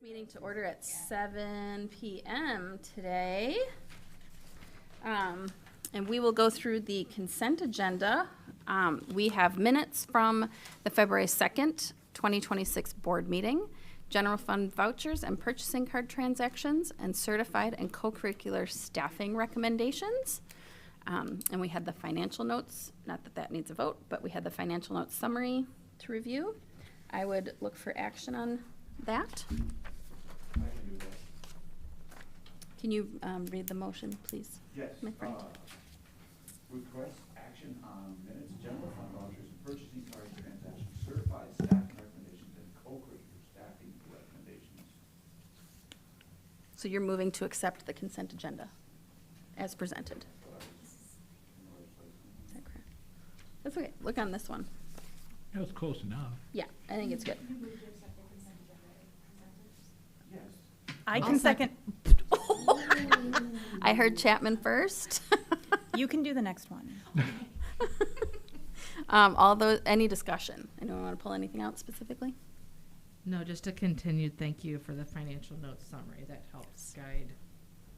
Meeting to order at 7 p.m. today. And we will go through the consent agenda. We have minutes from the February 2nd, 2026 board meeting, general fund vouchers and purchasing card transactions, and certified and co-curricular staffing recommendations. And we had the financial notes, not that that needs a vote, but we had the financial notes summary to review. I would look for action on that. Can you read the motion, please? Yes. My friend. Request action on minutes, general fund vouchers, and purchasing card transactions, certified staffing recommendations, and co-curricular staffing recommendations. So you're moving to accept the consent agenda as presented. Is that correct? That's okay. Look on this one. That was close enough. Yeah, I think it's good. Yes. I can second. I heard Chapman first. You can do the next one. All those, any discussion? Anyone want to pull anything out specifically? No, just a continued thank you for the financial notes summary. That helps guide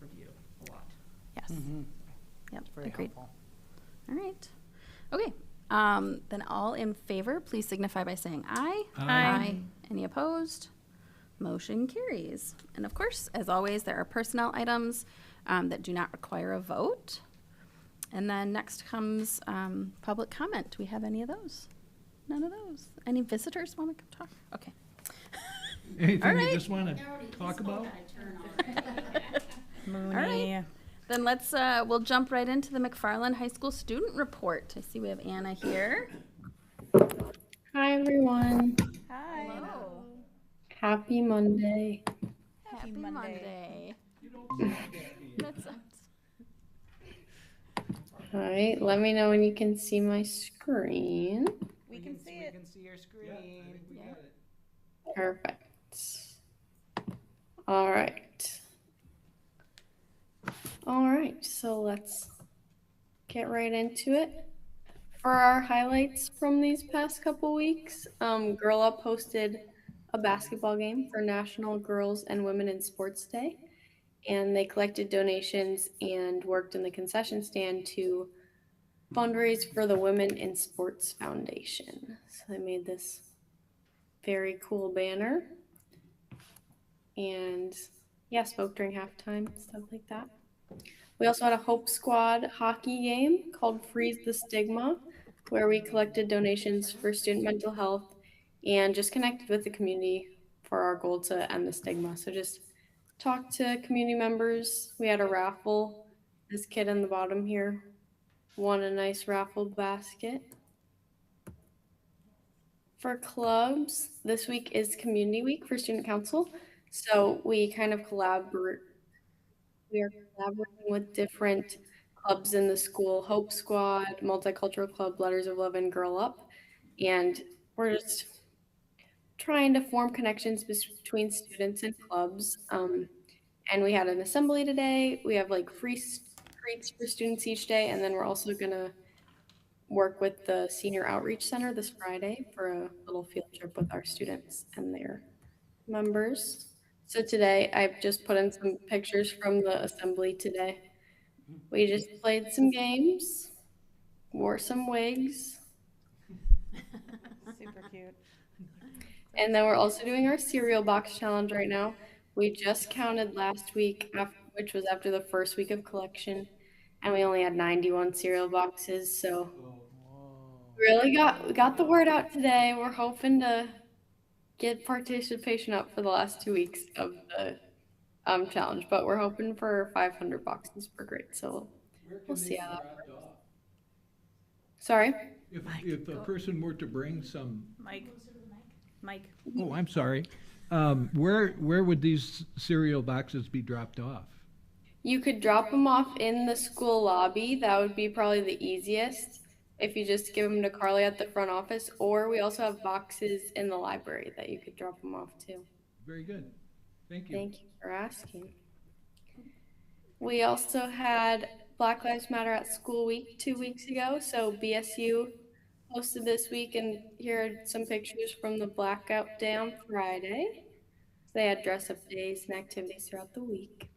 review a lot. Yes. Mm-hmm. Yep, Very agreed. helpful. All right. Okay. Then all in favor, please signify by saying aye. Aye. Any opposed? Motion carries. And of course, as always, there are personnel items that do not require a vote. And then next comes public comment. Do we have any of those? None of those. Any visitors want to come talk? Okay. Anything right. you just want to talk about? Mooney. All right. Then let's, we'll jump right into the McFarland High School student report. I see we have Anna here. Hi everyone. Hi. Hello. Happy Monday. Happy Monday. Monday. That's All right, let me know when you can see my screen. We can see it. We can see your screen. We got it. Perfect. All right. All right, so let's get right into it. For our highlights from these past couple weeks, Girl Up hosted a basketball game for National Girls and Women in Sports Day, and they collected donations and worked in the concession stand to fundraise for the Women in Sports Foundation. So they made this very cool banner and spoke during halftime, stuff like that. We also had a Hope Squad hockey game called Freeze the Stigma, where we collected donations for student mental health and just connected with the community for our goal to end the stigma. So just talked to community members. We had a raffle. This kid in the bottom here won a nice raffle basket. For clubs, this week is Community Week for Student Council. So we kind of we are collaborating with different clubs in the school, Hope Squad, Multicultural Club, Letters of Love, and Girl Up. And we're just trying to form connections between students and clubs. And we had an assembly today. We have like free treats for students each day. And then we're also going to work with the Senior Outreach Center this Friday for a little field trip with our students and their members. So today I've just put in some pictures from the assembly today. We just played some games, wore some wigs, Super cute. and then we're also doing our cereal box challenge right now. We just counted last week, which was after the first week of collection, and we only had 91 cereal boxes. So really got the word out today. We're hoping to get participation up for the last 2 weeks of the challenge, but we're hoping for 500 boxes per grade. So we'll see how that works. Sorry. If a person were to bring some, Mike. oh, I'm sorry. Where would these cereal boxes be dropped off? You could drop them off in the school lobby. That would be probably the easiest if you just give them to Carly at the front office, or we also have boxes in the library that you could drop them off to. Very good. Thank you. Thank you for asking. We also had Black Lives Matter at School Week 2 weeks ago. So BSU hosted this week, and here are some pictures from the blackout day on Friday. They had dress-up days and activities throughout the week.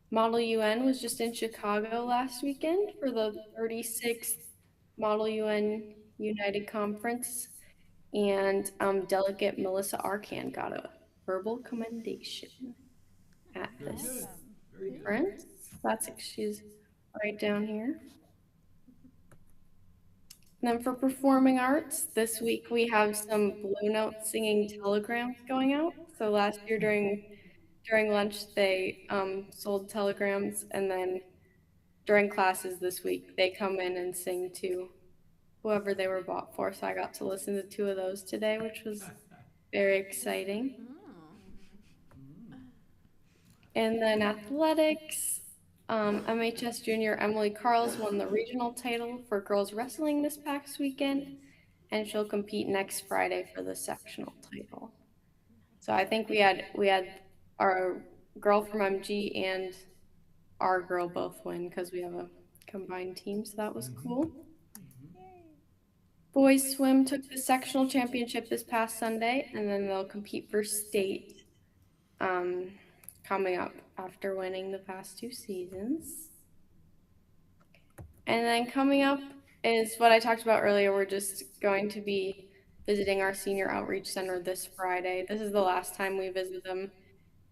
Model UN was just in Chicago last weekend for the 36th Model UN United Conference, and Delegate Melissa Arcan got a verbal commendation at this conference. She's right down here. And then for performing arts, this week we have some Blue Note singing telegrams going out. So last year during lunch they sold telegrams, and then during classes this week they come in and sing to whoever they were bought for. So I got to listen to 2 of those today, which was very exciting. And then athletics, MHS junior Emily Carls won the regional title for girls wrestling this past weekend, and she'll compete next Friday for the sectional title. So I think we had our girl from MG and our girl both win because we have a combined team, so that was cool. Boys swim took the sectional championship this past Sunday, and then they'll compete for state coming up after winning the past 2 seasons. And then coming up is what I talked about earlier. We're just going to be visiting our senior outreach center this Friday. This is the last time we visit them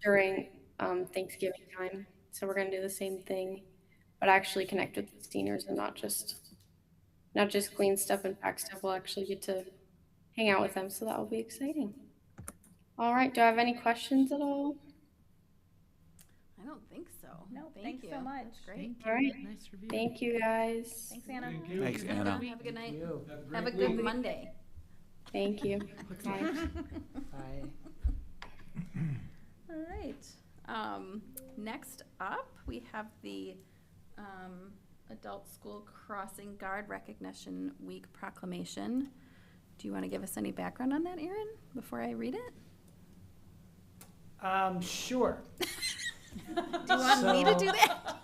during Thanksgiving time. So we're going to do the same thing, but actually connect with the seniors and not just clean stuff and pack stuff. We'll actually get to hang out with them, so that will be exciting. All right, do I have any questions at all? I don't think so. No, thanks so much. That's great. All right, Nice review. thank you guys. Thanks, Anna. Thanks, Anna. Have a good night. Have a Have a great good week. Monday. Thank you. Bye. All right. Next up, we have the Adult School Crossing Guard Recognition Week proclamation. Do you want to give us any background on that, Erin, before I read it? Sure. Do you want me to do that?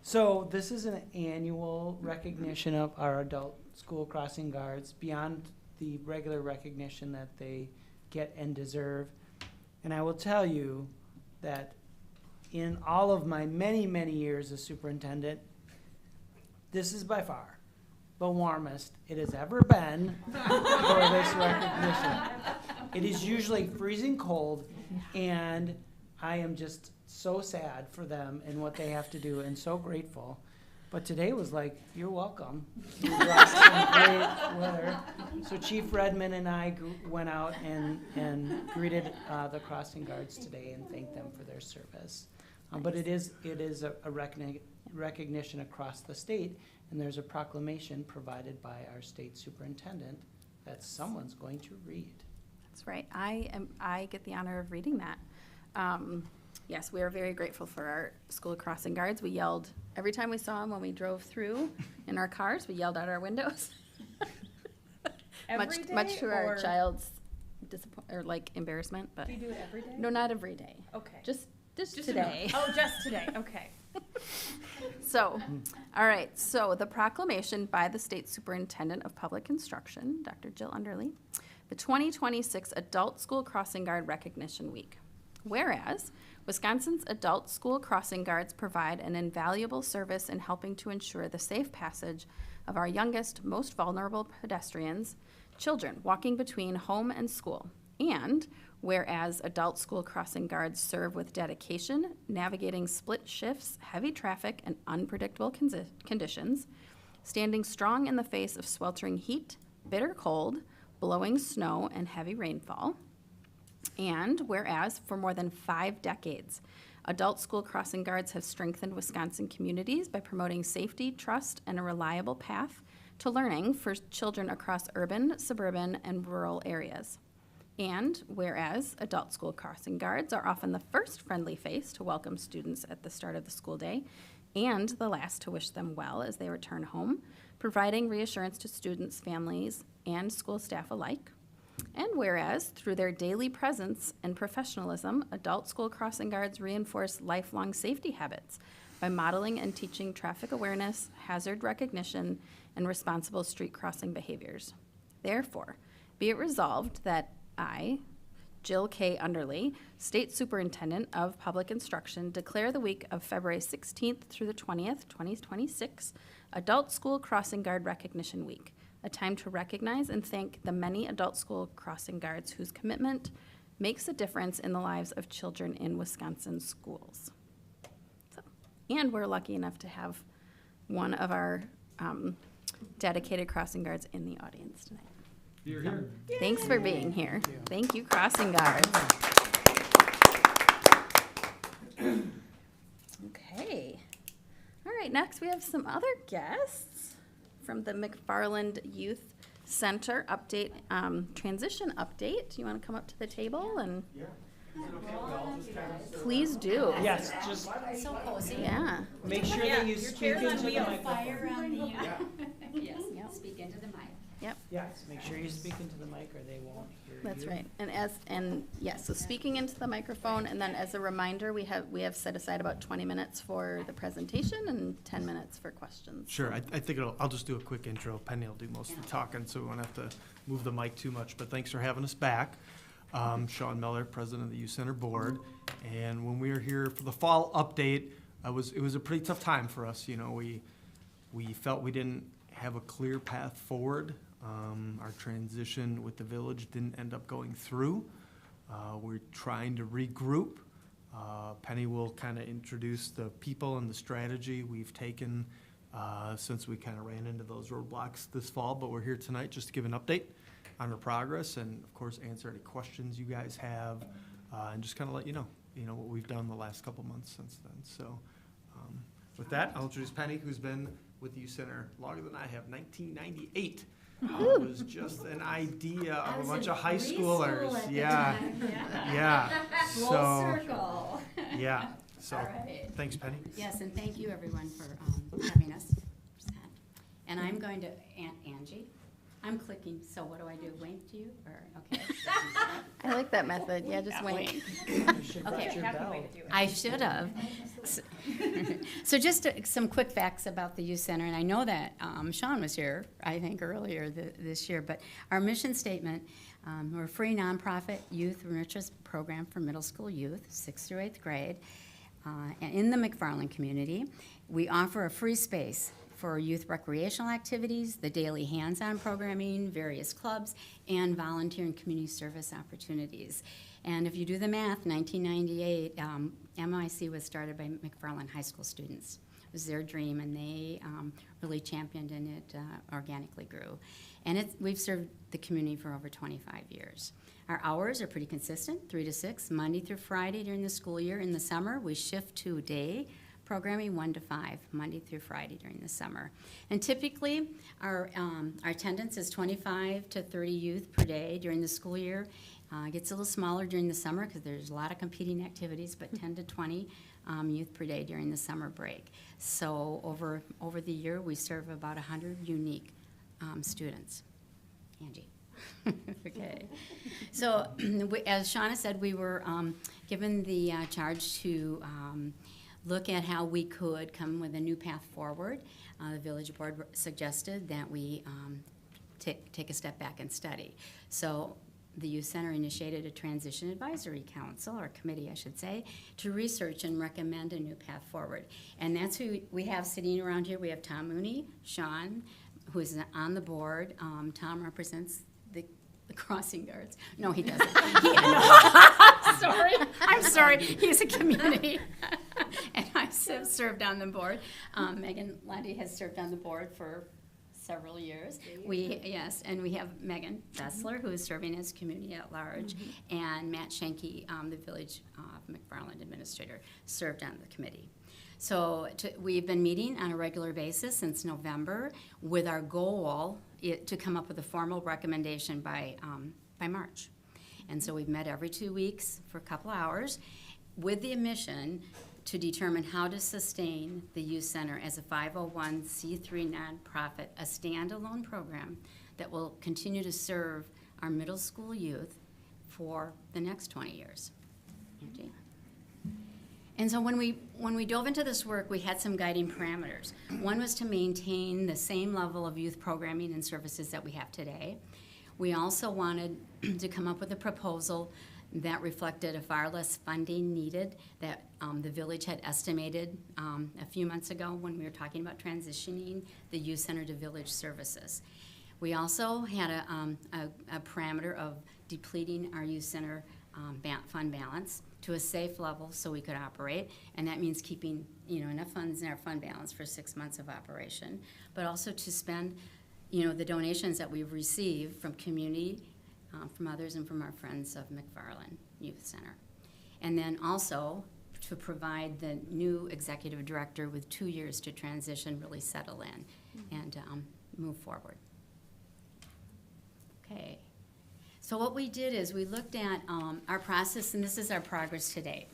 So this is an annual recognition of our adult school crossing guards beyond the regular recognition that they get and deserve. And I will tell you that in all of my many, many years as superintendent, this is by far the warmest it has ever been for this recognition. It is usually freezing cold, and I am just so sad for them and what they have to do, and so grateful. But today was like, you're welcome. We brought some great weather. So Chief Redmond and I went out and greeted the crossing guards today and thanked them for their service. But it is a recognition across the state, and there's a proclamation provided by our state superintendent that someone's going to read. That's right. I get the honor of reading that. Yes, we are very grateful for our school crossing guards. We yelled every time we saw them when we drove through in our cars. We yelled out our windows. Every day, much to our or child's embarrassment, but do you do it every day? no, not every day. Okay. Just Just today. Oh, just today. Okay. So, all right, so the proclamation by the State Superintendent of Public Instruction, Dr. Jill Underly, the 2026 Adult School Crossing Guard Recognition Week. Whereas, Wisconsin's adult school crossing guards provide an invaluable service in helping to ensure the safe passage of our youngest, most vulnerable pedestrians, children walking between home and school. And whereas adult school crossing guards serve with dedication, navigating split shifts, heavy traffic, and unpredictable conditions, standing strong in the face of sweltering heat, bitter cold, blowing snow, and heavy rainfall. And whereas for more than 5 decades, adult school crossing guards have strengthened Wisconsin communities by promoting safety, trust, and a reliable path to learning for children across urban, suburban, and rural areas. And whereas adult school crossing guards are often the first friendly face to welcome students at the start of the school day and the last to wish them well as they return home, providing reassurance to students, families, and school staff alike. And whereas through their daily presence and professionalism, adult school crossing guards reinforce lifelong safety habits by modeling and teaching traffic awareness, hazard recognition, and responsible street crossing behaviors. Therefore, be it resolved that I, Jill K. Underley, State Superintendent of Public Instruction, declare the week of February 16th through the 20th, 2026, Adult School Crossing Guard Recognition Week, a time to recognize and thank the many adult school crossing guards whose commitment makes a difference in the lives of children in Wisconsin schools. So, and we're lucky enough to have one of our dedicated crossing guards in the audience tonight. You're here. Thanks for being here. Thank you, crossing guards. Okay. All right, next we have some other guests from the McFarland Youth Center update, transition update. You want to come up to the table and? Yeah. Please do. Yes, just So cozy. Yeah. make sure that you speak into the microphone. Fire on the, yes, Yep. speak into the mic. Yes, make sure you speak into the mic or they won't hear you. That's right. And yes, so speaking into the microphone, and then as a reminder, we have set aside about 20 minutes for the presentation and 10 minutes for questions. Sure, I think I'll just do a quick intro. Penny will do most of the talking, so we won't have to move the mic too much, but thanks for having us back. Sean Miller, President of the Youth Center Board, and when we were here for the fall update, it was a pretty tough time for us. You know, we felt we didn't have a clear path forward. Our transition with the village didn't end up going through. We're trying to regroup. Penny will kind of introduce the people and the strategy we've taken since we kind of ran into those roadblocks this fall, but we're here tonight just to give an update on our progress and, of course, answer any questions you guys have and just kind of let you know what we've done the last couple months since then. So with that, I'll introduce Penny, who's been with the Youth Center longer than I have, 1998. It was just an idea I of a was bunch in of high preschool schoolers. at the Yeah, time. yeah. Full So, circle. yeah. So, All right. thanks, Penny. Yes, and thank you everyone for having us. And I'm going to, Angie, I'm clicking, so what do I do, wink to you, or, okay? I like that method. Yeah, just wink. You should Okay. ring your bell. I should have. So just some quick facts about the youth center, and I know that Sean was here, I think, earlier this year, but our mission statement, we're a free nonprofit youth enrichment program for middle school youth, 6th through 8th grade, and in the McFarland community. We offer a free space for youth recreational activities, the daily hands-on programming, various clubs, and volunteer and community service opportunities. And if you do the math, 1998, MIC was started by McFarland High School students. It was their dream, and they really championed, and it organically grew. And we've served the community for over 25 years. Our hours are pretty consistent, 3 to 6, Monday through Friday during the school year. In the summer, we shift to day programming 1 to 5, Monday through Friday during the summer. And typically, our attendance is 25 to 30 youth per day during the school year. It gets a little smaller during the summer because there's a lot of competing activities, but 10 to 20 youth per day during the summer break. So over the year, we serve about 100 unique students. Angie. Okay. So as Shauna said, we were given the charge to look at how we could come with a new path forward. The village board suggested that we take a step back and study. So the Youth Center initiated a transition advisory council, or committee I should say, to research and recommend a new path forward. And that's who we have sitting around here. We have Tom Mooney, Sean, who is on the board. Tom represents the crossing guards. No, he doesn't. I'm sorry. He's a community. And I have served on the board. Megan Lundy has served on the board for several years. Yes, and we have Megan Bessler, who is serving as community at large, and Matt Schenke, the village McFarland administrator, served on the committee. So we've been meeting on a regular basis since November with our goal to come up with a formal recommendation by March. And so we've met every 2 weeks for a couple hours with the mission to determine how to sustain the youth center as a 501c3 nonprofit, a standalone program that will continue to serve our middle school youth for the next 20 years. Angie? And so when we dove into this work, we had some guiding parameters. One was to maintain the same level of youth programming and services that we have today. We also wanted to come up with a proposal That reflected a far less funding needed that the village had estimated a few months ago when we were talking about transitioning the youth center to village services. We also had a parameter of depleting our youth center fund balance to a safe level so we could operate, and that means keeping enough funds in our fund balance for 6 months of operation, but also to spend the donations that we've received from community, from others, and from our friends of McFarland Youth Center. And then also to provide the new executive director with 2 years to transition, really settle in and move forward. Okay. So what we did is we looked at our process, and this is our progress to date.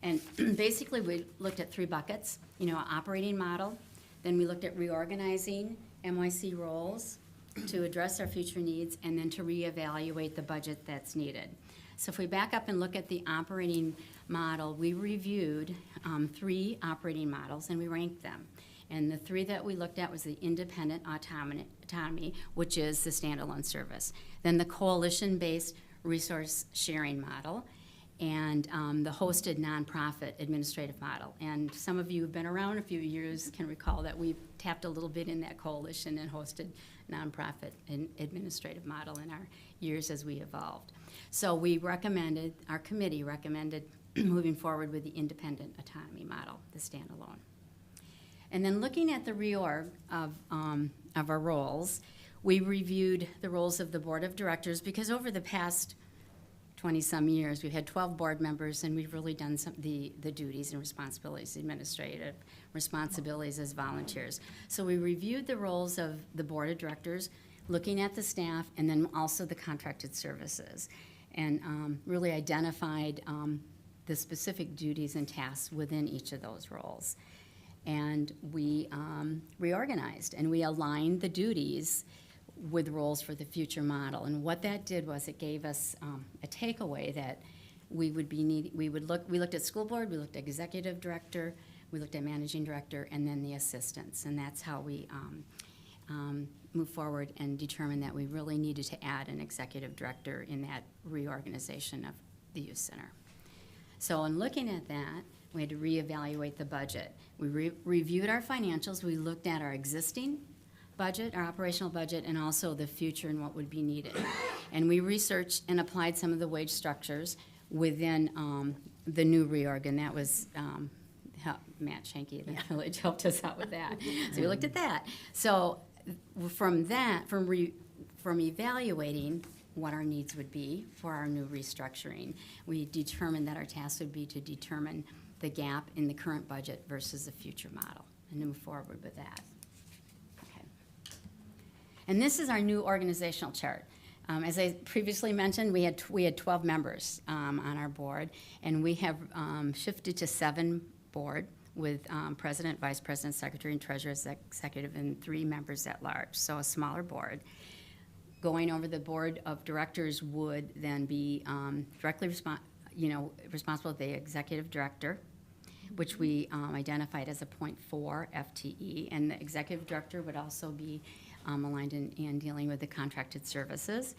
And basically we looked at 3 buckets, operating model, then we looked at reorganizing MYC roles to address our future needs, and then to reevaluate the budget that's needed. So if we back up and look at the operating model, we reviewed 3 operating models and we ranked them. And the 3 that we looked at was the independent autonomy, which is the standalone service. Then the coalition-based resource sharing model, and the hosted nonprofit administrative model. And some of you who've been around a few years can recall that we tapped a little bit in that coalition and hosted nonprofit and administrative model in our years as we evolved. So our committee recommended moving forward with the independent autonomy model, the standalone. And then looking at the reorg of our roles, we reviewed the roles of the board of directors, because over the past 20-some years, we've had 12 board members, and we've really done the duties and responsibilities, administrative responsibilities as volunteers. So we reviewed the roles of the board of directors, looking at the staff, and then also the contracted services, and really identified the specific duties and tasks within each of those roles. And we reorganized, and we aligned the duties with roles for the future model. And what that did was it gave us a takeaway that we looked at school board, we looked at executive director, we looked at managing director, and then the assistants. And that's how we moved forward and determined that we really needed to add an executive director in that reorganization of the youth center. So in looking at that, we had to reevaluate the budget. We reviewed our financials, we looked at our existing budget, our operational budget, and also the future and what would be needed. And we researched and applied some of the wage structures within the new reorg, and that was Matt Schenke of the village helped us out with that. So we looked at that. So from evaluating what our needs would be for our new restructuring, we determined that our task would be to determine the gap in the current budget versus the future model, and to move forward with that. And this is our new organizational chart. As I previously mentioned, we had 12 members on our board, and we have shifted to 7 board with president, vice president, secretary, and treasurer as executive, and 3 members at large, so a smaller board. Going over the board of directors would then be directly responsible for the executive director, which we identified as a 0.4 FTE, and the executive director would also be aligned in dealing with the contracted services.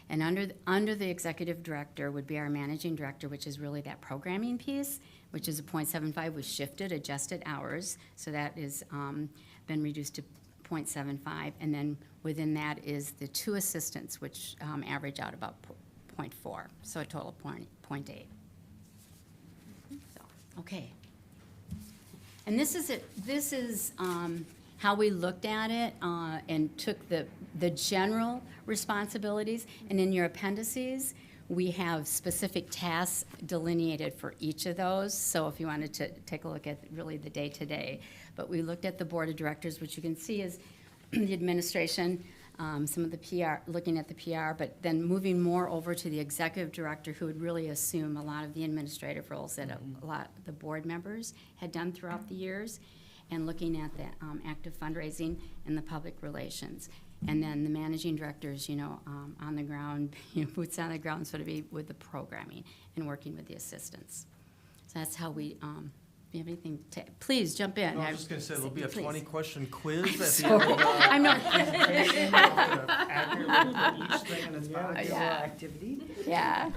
And under the executive director would be our managing director, which is really that programming piece, which is a 0.75. We shifted, adjusted hours, so that is been reduced to 0.75. And then within that is the 2 assistants, which average out about 0.4, so a total of 0.8. So, okay. And this is it. This is how we looked at it and took the general responsibilities. And in your appendices, we have specific tasks delineated for each of those. So if you wanted to take a look at really the day-to-day. But we looked at the board of directors, which you can see is the administration, some of the PR, looking at the PR, but then moving more over to the executive director, who would really assume a lot of the administrative roles that a lot of the board members had done throughout the years, and looking at the active fundraising and the public relations. And then the managing directors, on the ground, boots on the ground, so to be, with the programming and working with the assistants. So that's how we, if you have anything to, please jump in. No, I was just going to say, there'll be a Please. 20-question quiz at the Sorry. end of I'm not. presentation. Accurately Each thing in its box. Yeah. Activity. Yeah.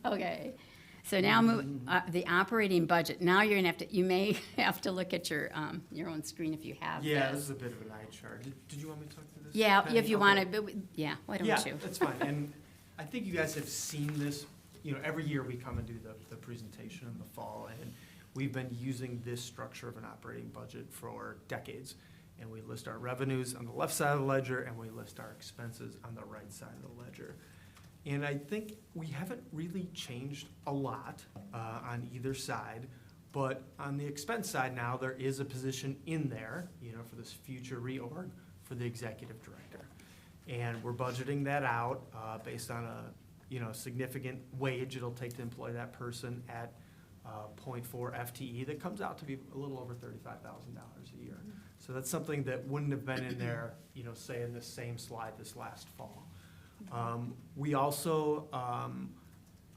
Okay, so now move, the operating budget. Now you're gonna have to, you may have to look at your own screen if you have Yeah, this. this is a bit of an eye chart. Did you want me to talk to this? Yeah, Penny? if you Okay. wanna, but, yeah, why don't Yeah, you? that's fine. And I think you guys have seen this, every year we come and do the presentation in the fall, and we've been using this structure of an operating budget for decades. And we list our revenues on the left side of the ledger, and we list our expenses on the right side of the ledger. And I think we haven't really changed a lot on either side, but on the expense side now, there is a position in there, for this future reorg for the executive director. And we're budgeting that out based on a, significant wage it'll take to employ that person at 0.4 FTE. That comes out to be a little over $35,000 a year. So that's something that wouldn't have been in there, say in the same slide this last fall. We also, on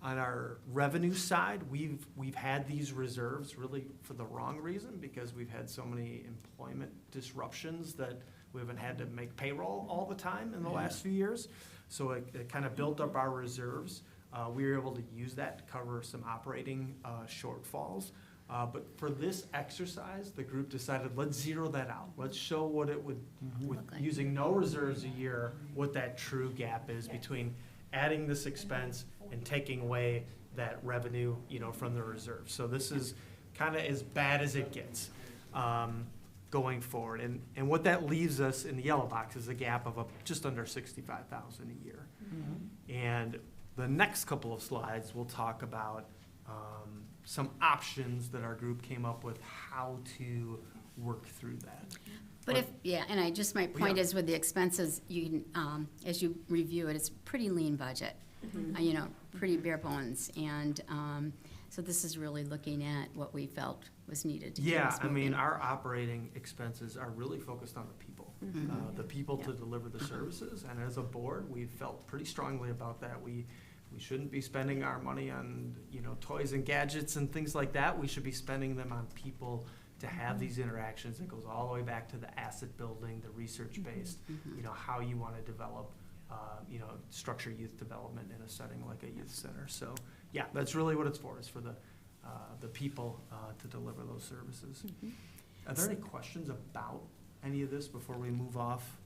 our revenue side, we've had these reserves really for the wrong reason, because we've had so many employment disruptions that we haven't had to make payroll all the time in the last few years. So it kind of built up our reserves. We were able to use that to cover some operating shortfalls. But for this exercise, the group decided, let's zero that out. Let's show what it would, with Look like. using no reserves a year, what that true gap is between adding this expense and taking away that revenue, from the reserve. So this is kind of as bad as it gets going forward. And what that leaves us in the yellow box is a gap of just under $65,000 a year. And the next couple of slides, we'll talk about some options that our group came up with how to work through that. But if, yeah, and my point Yeah. is with the expenses, you can, as you review it, it's pretty lean budget. Pretty bare bones. And so this is really looking at what we felt was needed to keep Yeah, us I mean, moving. our operating expenses are really focused on the people. The people to deliver the services, and as a board, we felt pretty strongly about that. We shouldn't be spending our money on, toys and gadgets and things like that. We should be spending them on people to have these interactions. It goes all the way back to the asset building, the research-based, how you want to develop, structure youth development in a setting like a youth center. So, yeah, that's really what it's for, is for the people to deliver those services. Are there any questions about any of this before we move off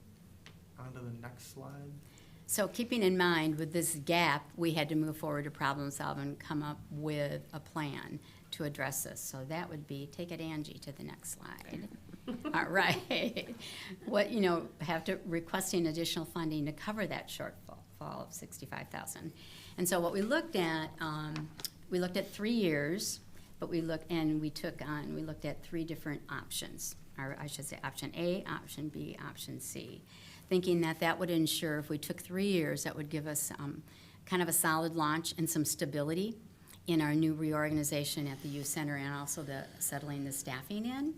onto the next slide? So keeping in mind, with this gap, we had to move forward to problem solve and come up with a plan to address this. So that would be, take it, Angie, to the next slide. All right. Requesting additional funding to cover that shortfall of $65,000. And so what we looked at 3 years, but we looked at 3 different options. Or I should say option A, option B, option C. Thinking that would ensure, if we took 3 years, that would give us kind of a solid launch and some stability in our new reorganization at the youth center, and also settling the staffing in.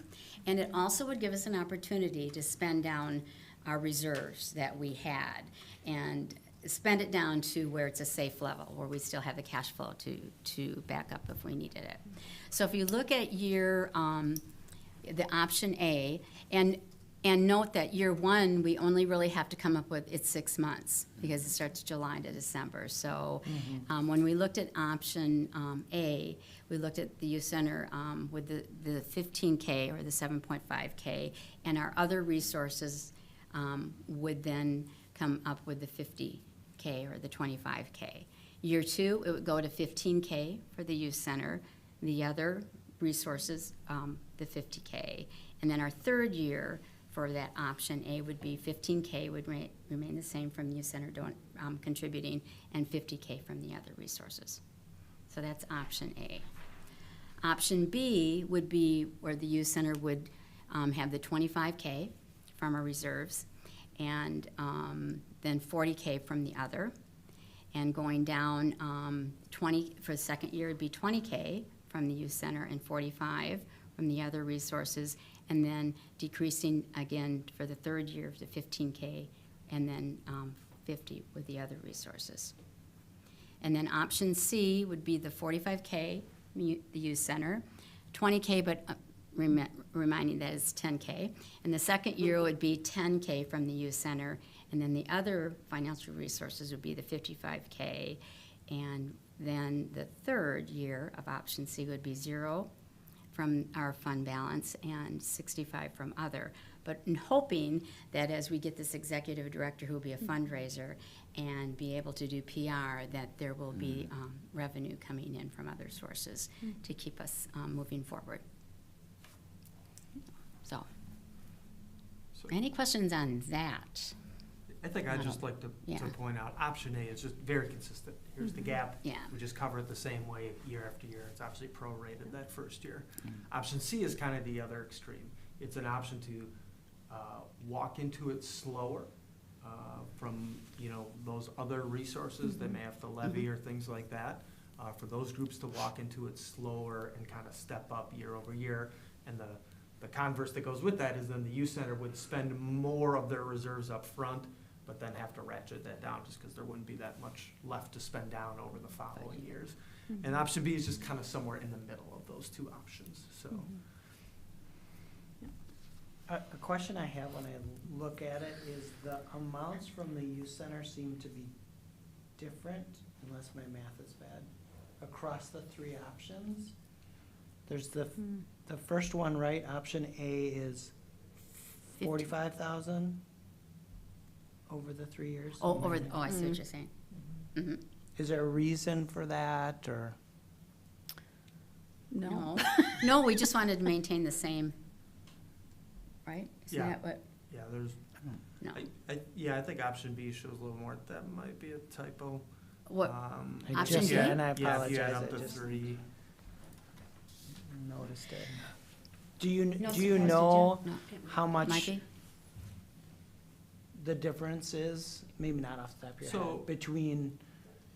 And it also would give us an opportunity to spend down our reserves that we had, and spend it down to where it's a safe level, where we still have the cash flow to back up if we needed it. So if you look at the option A, and note that year one, we only really have to come up with, it's 6 months, because it starts July to December. So when we looked at option A, we looked at the youth center with the 15K or the 7.5K, and our other resources would then come up with the 50K or the 25K. Year two, it would go to 15K for the youth center, the other resources, the 50K. And then our third year, for that option A, would be 15K would remain the same from the youth center contributing, and 50K from the other resources. So that's option A. Option B would be where the youth center would have the 25K from our reserves, and then 40K from the other. And going down 20 for the second year, it'd be 20K from the youth center and 45 from the other resources, and then decreasing again for the third year to 15K, and then 50 with the other resources. And then option C would be the 45K, the youth center, 20K, but reminding that it's 10K. And the second year would be 10K from the youth center, and then the other financial resources would be the 55K. And then the third year of option C would be 0 from our fund balance and 65 from other. But in hoping that as we get this executive director who will be a fundraiser and be able to do PR, that there will be revenue coming in from other sources to keep us moving forward. So, So any questions on that? I think I'd just like to Yeah. point out, option A is just very consistent. Here's the gap. Yeah. We just cover it the same way year after year. It's obviously prorated that first year. Option C is kind of the other extreme. It's an option to walk into it slower from, those other resources they may have to levy or things like that. For those groups to walk into it slower and kind of step up year over year. And the converse that goes with that is then the youth center would spend more of their reserves up front, but then have to ratchet that down just because there wouldn't be that much left to spend down over the following years. And option B is just kind of somewhere in the middle of those two options, so. A question I have when I look at it is the amounts from the youth center seem to be different, unless my math is bad, across the three options. There's the first one, right? Option A is 45,000 over the 3 years. I see what you're saying. Mhm. Is there a reason for that, or? No. No, we just wanted to maintain the same, right? Isn't Yeah. that what, Yeah, there's, no. I think option B shows a little more. That might be a typo. What, I Option just- B? And I Yeah, if you add apologize, up I the just three. noticed it. Do you No know surprise, did you? No. how much Mikey? the difference is? Maybe not off the top of your So- head, between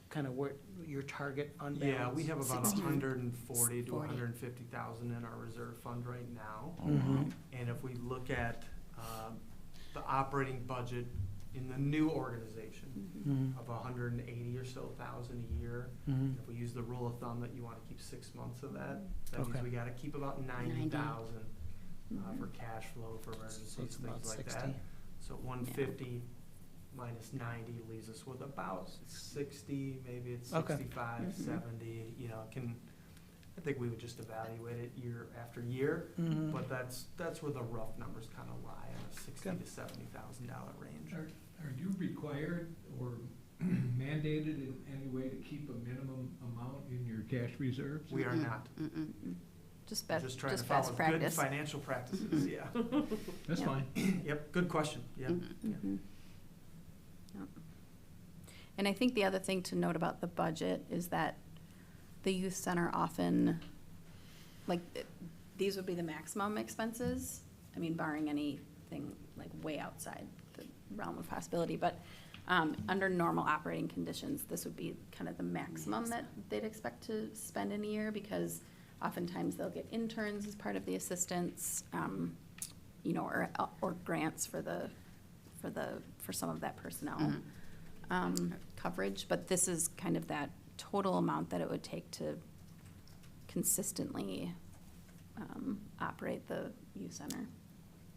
kind of what your target fund balance? Yeah, we have about 60. 140 to 40. 150,000 in our reserve fund right now. Mhm. And if we look at the operating budget in the new organization Mhm. of 180 or so thousand a year, Mhm. if we use the rule of thumb that you want to keep 6 months of that, that means Okay. we got to keep about 90,000 for cash flow, for So emergencies, it's about things like 60. that. So 150 minus 90 leaves us with about 60, maybe it's Okay. 65, 70, I think we would just evaluate it year after year, Mhm. but that's where the rough numbers kind of lie, in a $60,000 Okay. to $70,000 range. Are you required or mandated in any way to keep a minimum amount in your cash reserves? We are not. Just We're best, just trying to just follow best good practice. financial practices, yeah. That's Yeah. fine. Yep, good question, yeah. Mhm. Yep. And I think the other thing to note about the budget is that the youth center often, these would be the maximum expenses. I mean, barring anything like way outside the realm of possibility, but under normal operating conditions, this would be kind of the maximum that they'd expect to spend in a year, because oftentimes they'll get interns as part of the assistance, or grants for some of that personnel coverage. But this is kind of that total amount that it would take to consistently operate the youth center.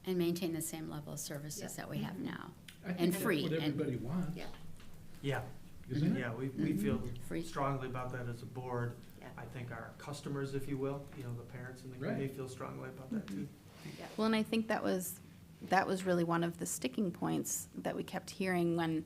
And maintain the same level of services Yeah. that we have now. I think And that's free, what and- everybody wants, Yeah, isn't it? yeah, we feel Free. strongly about that as a board. Yeah. I think our customers, if you will, the parents in the community Right. feel strongly about that too. Well, and I think that was really one of the sticking points that we kept hearing when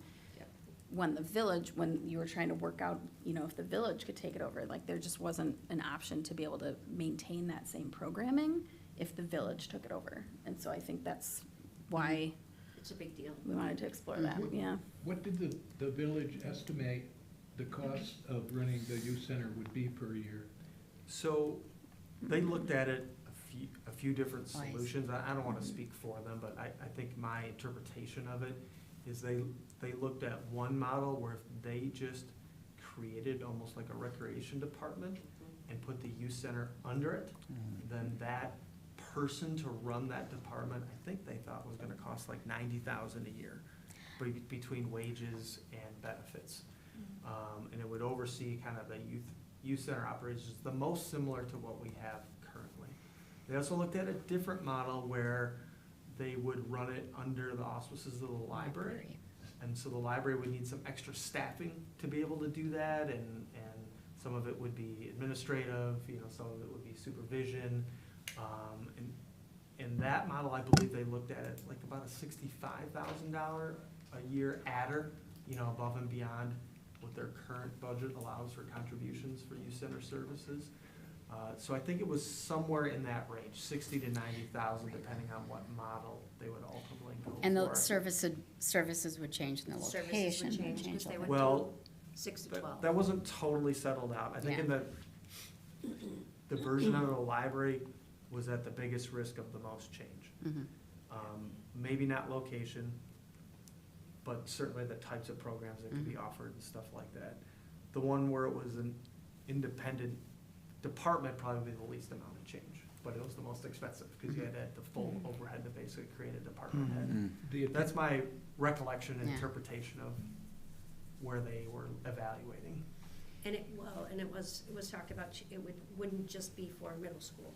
you were trying to work out, if the village could take it over, there just wasn't an option to be able to maintain that same programming if the village took it over. And so I think that's why It's a big deal. we wanted to explore that, yeah. What did the village estimate the cost of running the youth center would be per year? So they looked at it a few different Twice. solutions. I don't want to speak for them, but I think my interpretation of it is they looked at one model where if they just created almost like a recreation department and put the youth center under it, then that person to run that department, I think they thought was gonna cost like 90,000 a year between wages and benefits. And it would oversee kind of the youth center operations, the most similar to what we have currently. They also looked at a different model where they would run it under the auspices of the library. And so the library would need some extra staffing to be able to do that, and some of it would be administrative, some of it would be supervision. In that model, I believe they looked at it like about a $65,000 a year adder, above and beyond what their current budget allows for contributions for youth center services. So I think it was somewhere in that range, 60 to 90,000, depending on what model they would ultimately go for. And the services would change and the Services location would would change, change. because they a would little. Well, do 6 to That- 12. That wasn't totally settled out. I think Yeah. in the version of the library was at the biggest risk of the most change. Mhm. Maybe not location, but certainly the types of programs that could be offered and stuff like that. The one where it was an independent department probably the least amount of change, but it was the most expensive, because you had to add the full overhead to basically create a department head. The That's my recollection and Yeah. interpretation of where they were evaluating. And it was talked about, wouldn't just be for middle school.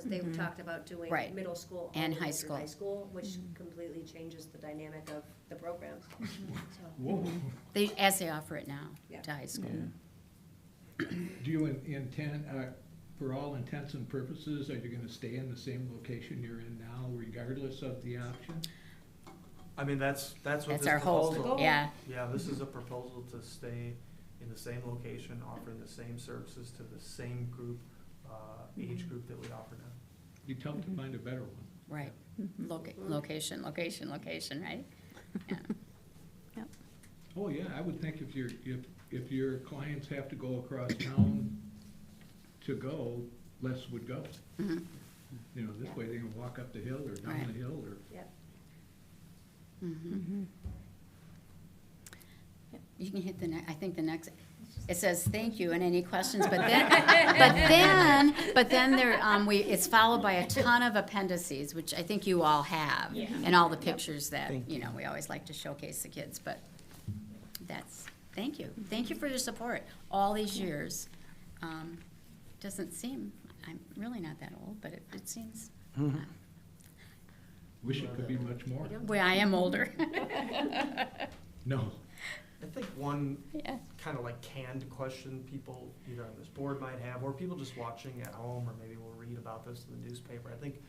They talked about doing Right. middle school all And the way high through school. high school, which completely changes the dynamic of the programs. So, Whoa. As they offer it now Yeah. to high school. Do you intend, for all intents and purposes, are you gonna stay in the same location you're in now regardless of the option? I mean, that's what That's this our hope, proposal. yeah. Yeah, this is a proposal to stay in the same location, offering the same services to the same group, age group that we offer now. You tell them to find a better one. Right. Location, right? Yeah. Oh, yeah, I would think if your clients have to go across town to go, less would go. Mhm. This way they can walk up the hill or down Right. the hill or. yeah. Mhm. You can hit I think the next, it says thank you and any questions, but then there, it's followed by a ton of appendices, which I think you all have. And all the pictures that, Thank you. we always like to showcase the kids, but thank you. Thank you for your support all these years. Doesn't seem, I'm really not that old, but it seems, Wish it could be much more. well, I am older. No. I think one Yeah. kind of like canned question people either on this board might have, or people just watching at home, or maybe will read about this in the newspaper. I think,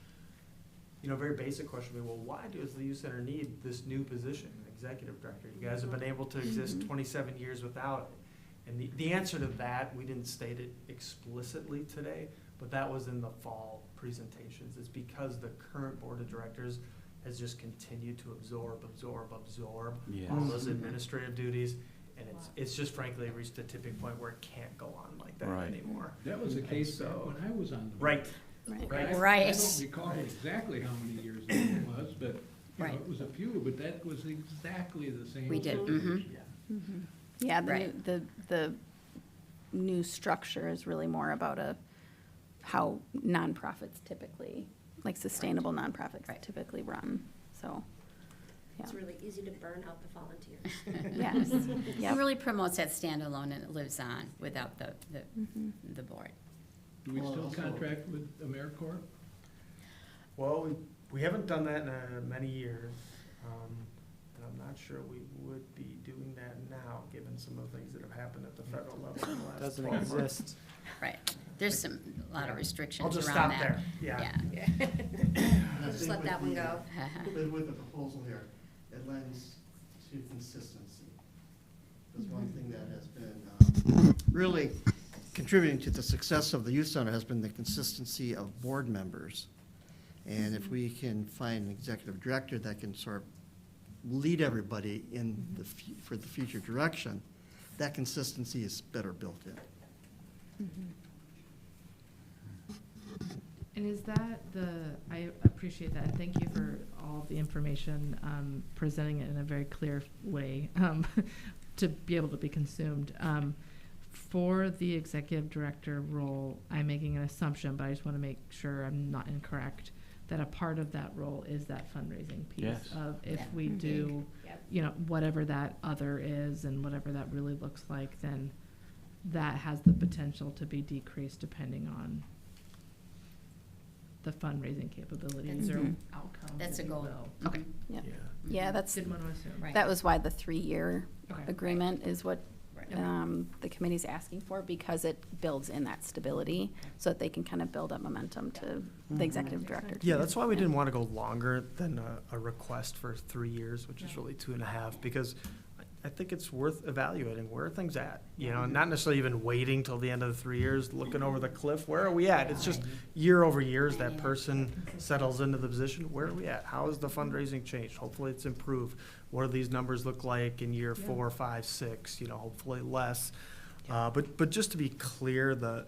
a very basic question would be, well, why does the youth center need this new position, executive director? You guys have been able to exist 27 years without it. And the answer to that, we didn't state it explicitly today, but that was in the fall presentations. It's because the current board of directors has just continued to absorb all those administrative duties. And it's just frankly reached a tipping point where it can't go on like that anymore. That was the case back so- when I was on the. board. Right. I Right. don't recall exactly how many years it was, but, Right. it was a few, but that was exactly the same. We did, situation. Yeah, Right. the new structure is really more about how nonprofits typically, like sustainable nonprofits Right. typically run, so, It's yeah. really easy to burn out the volunteers. Yes, It yep. really promotes that standalone and it lives on without the board. Do we still contract with AmeriCorps? Well, we haven't done that in many years, and I'm not sure we would be doing that now, given some of the things that have happened at the federal level in the last Doesn't 12 months. exist. Right. There's a lot of I'll restrictions just around stop that. there, yeah. Just let that one go. With the proposal here, it lends to consistency. That's one thing that has been really contributing to the success of the youth center has been the consistency of board members. And if we can find an executive director that can sort of lead everybody in for the future direction, that consistency is better built in. And is that I appreciate that, and thank you for all the information, presenting it in a very clear way, to be able to be consumed. For the executive director role, I'm making an assumption, but I just want to make sure I'm not incorrect, that a part of that role is that fundraising piece Yes. of if Yeah. we do, Yep. whatever that other is and whatever that really looks like, then that has the potential to be decreased depending on the fundraising capabilities or Mhm. outcomes. That's if a you goal. will. Okay. Yeah. Yeah. Yeah, that's, Didn't want to assume. Right. that was why the 3-year Okay. agreement is what Right. the committee's asking for, because it builds in that stability so that they can kind of build up momentum to the executive director. Yeah, that's why we didn't want to go longer than a request for 3 years, which is really 2.5, because I think it's worth evaluating where are things at, you know, and not necessarily even waiting till the end of the 3 years, looking over the cliff, where are we at? It's just year over year, as that person settles into the position, where are we at? How has the fundraising changed? Hopefully it's improved. What do these numbers look like in year 4, 5, 6, you know, hopefully less. But just to be clear, the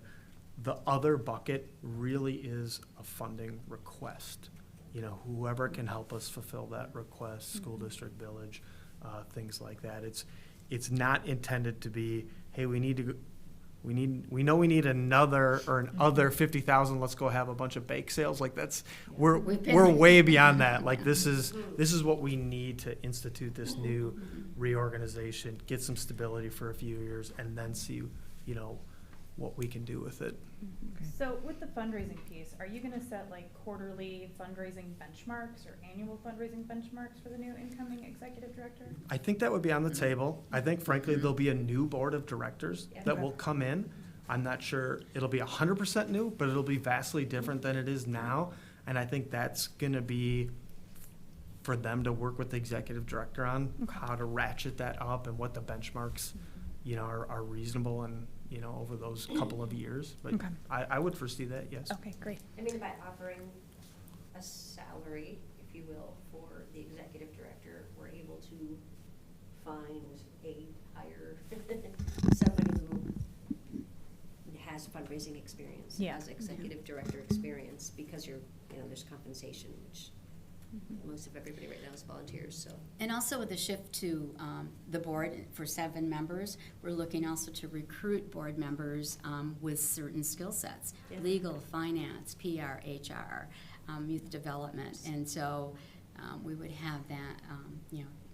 other bucket really is a funding request. You know, whoever can help us fulfill that request, school district, village, things like that. It's not intended to be, hey, we know we need another or an other 50,000, let's go have a bunch of bake sales. Like we're We've been we're there. way beyond that. Like this is what we need to institute this new reorganization, get some stability for a few years, and then see, you know, what we can do with it. So with the fundraising piece, are you gonna set like quarterly fundraising benchmarks or annual fundraising benchmarks for the new incoming executive director? I think that would be on the table. I think frankly, there'll be a new board of directors that will come in. I'm not sure it'll be 100% new, but it'll be vastly different than it is now. And I think that's gonna be for them to work with the executive director on how to ratchet that up and what the benchmarks, you know, are reasonable and, you know, over those couple of years. But Okay. I would foresee that, yes. Okay, great. I mean, by offering a salary, if you will, for the executive director, we're able to find hire somebody who has fundraising experience, Yeah. has executive director experience, because there's compensation, which most of everybody right now is volunteers, so. And also with the shift to the board for 7 members, we're looking also to recruit board members with certain skill sets. Yeah. Legal, finance, PR, HR, youth development. And so we would have that,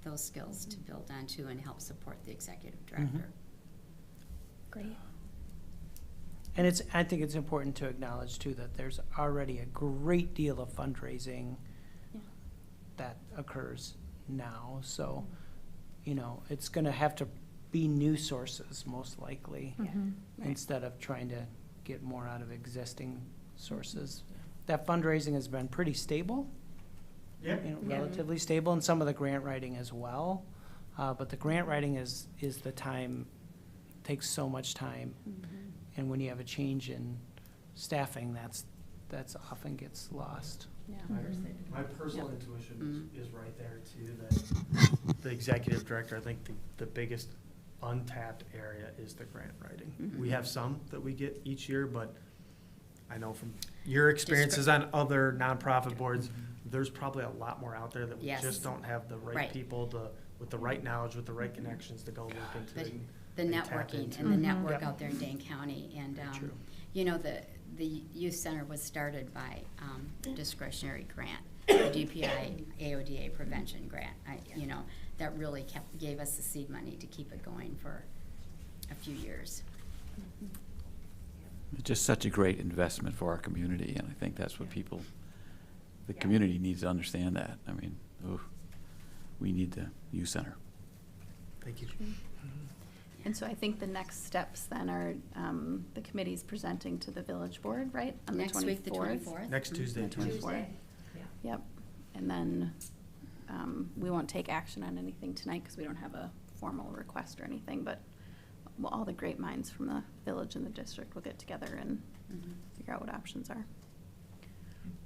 those skills to build onto and help support the executive director. Great. And I think it's important to acknowledge too that there's already a great deal of fundraising that occurs now. So, you know, it's gonna have to be new sources most likely, instead of trying to get more out of existing sources. That fundraising has been pretty stable. Yeah. You know, relatively stable, and some of the grant writing as well. But the grant writing is the time, takes so much time. And when you have a change in staffing, that's often gets lost. Yeah. My personal intuition is right there too, that the executive director, I think the biggest untapped area is the grant writing. We have some that we get each year, but I know from your experiences on other nonprofit boards, there's probably a lot more out there that we Yes. just don't have the right Right. people with the right knowledge, with the right connections to go look into The, it. the and tap networking into. and the network Yep. out there in Dane County. And, True. you know, the youth center was started by discretionary grant, the DPI AODA prevention grant. That really gave us the seed money to keep it going for a few years. It's just such a great investment for our community, and I think that's what the community needs to understand that. I mean, we need the youth center. Thank you. And so I think the next steps then are, the committee's presenting to the village board, right? On the Next week, the 24th. Next Tuesday. The 24th. Yep. And then, we won't take action on anything tonight because we don't have a formal request or anything, but all the great minds from the village and the district will get together and figure out what options are.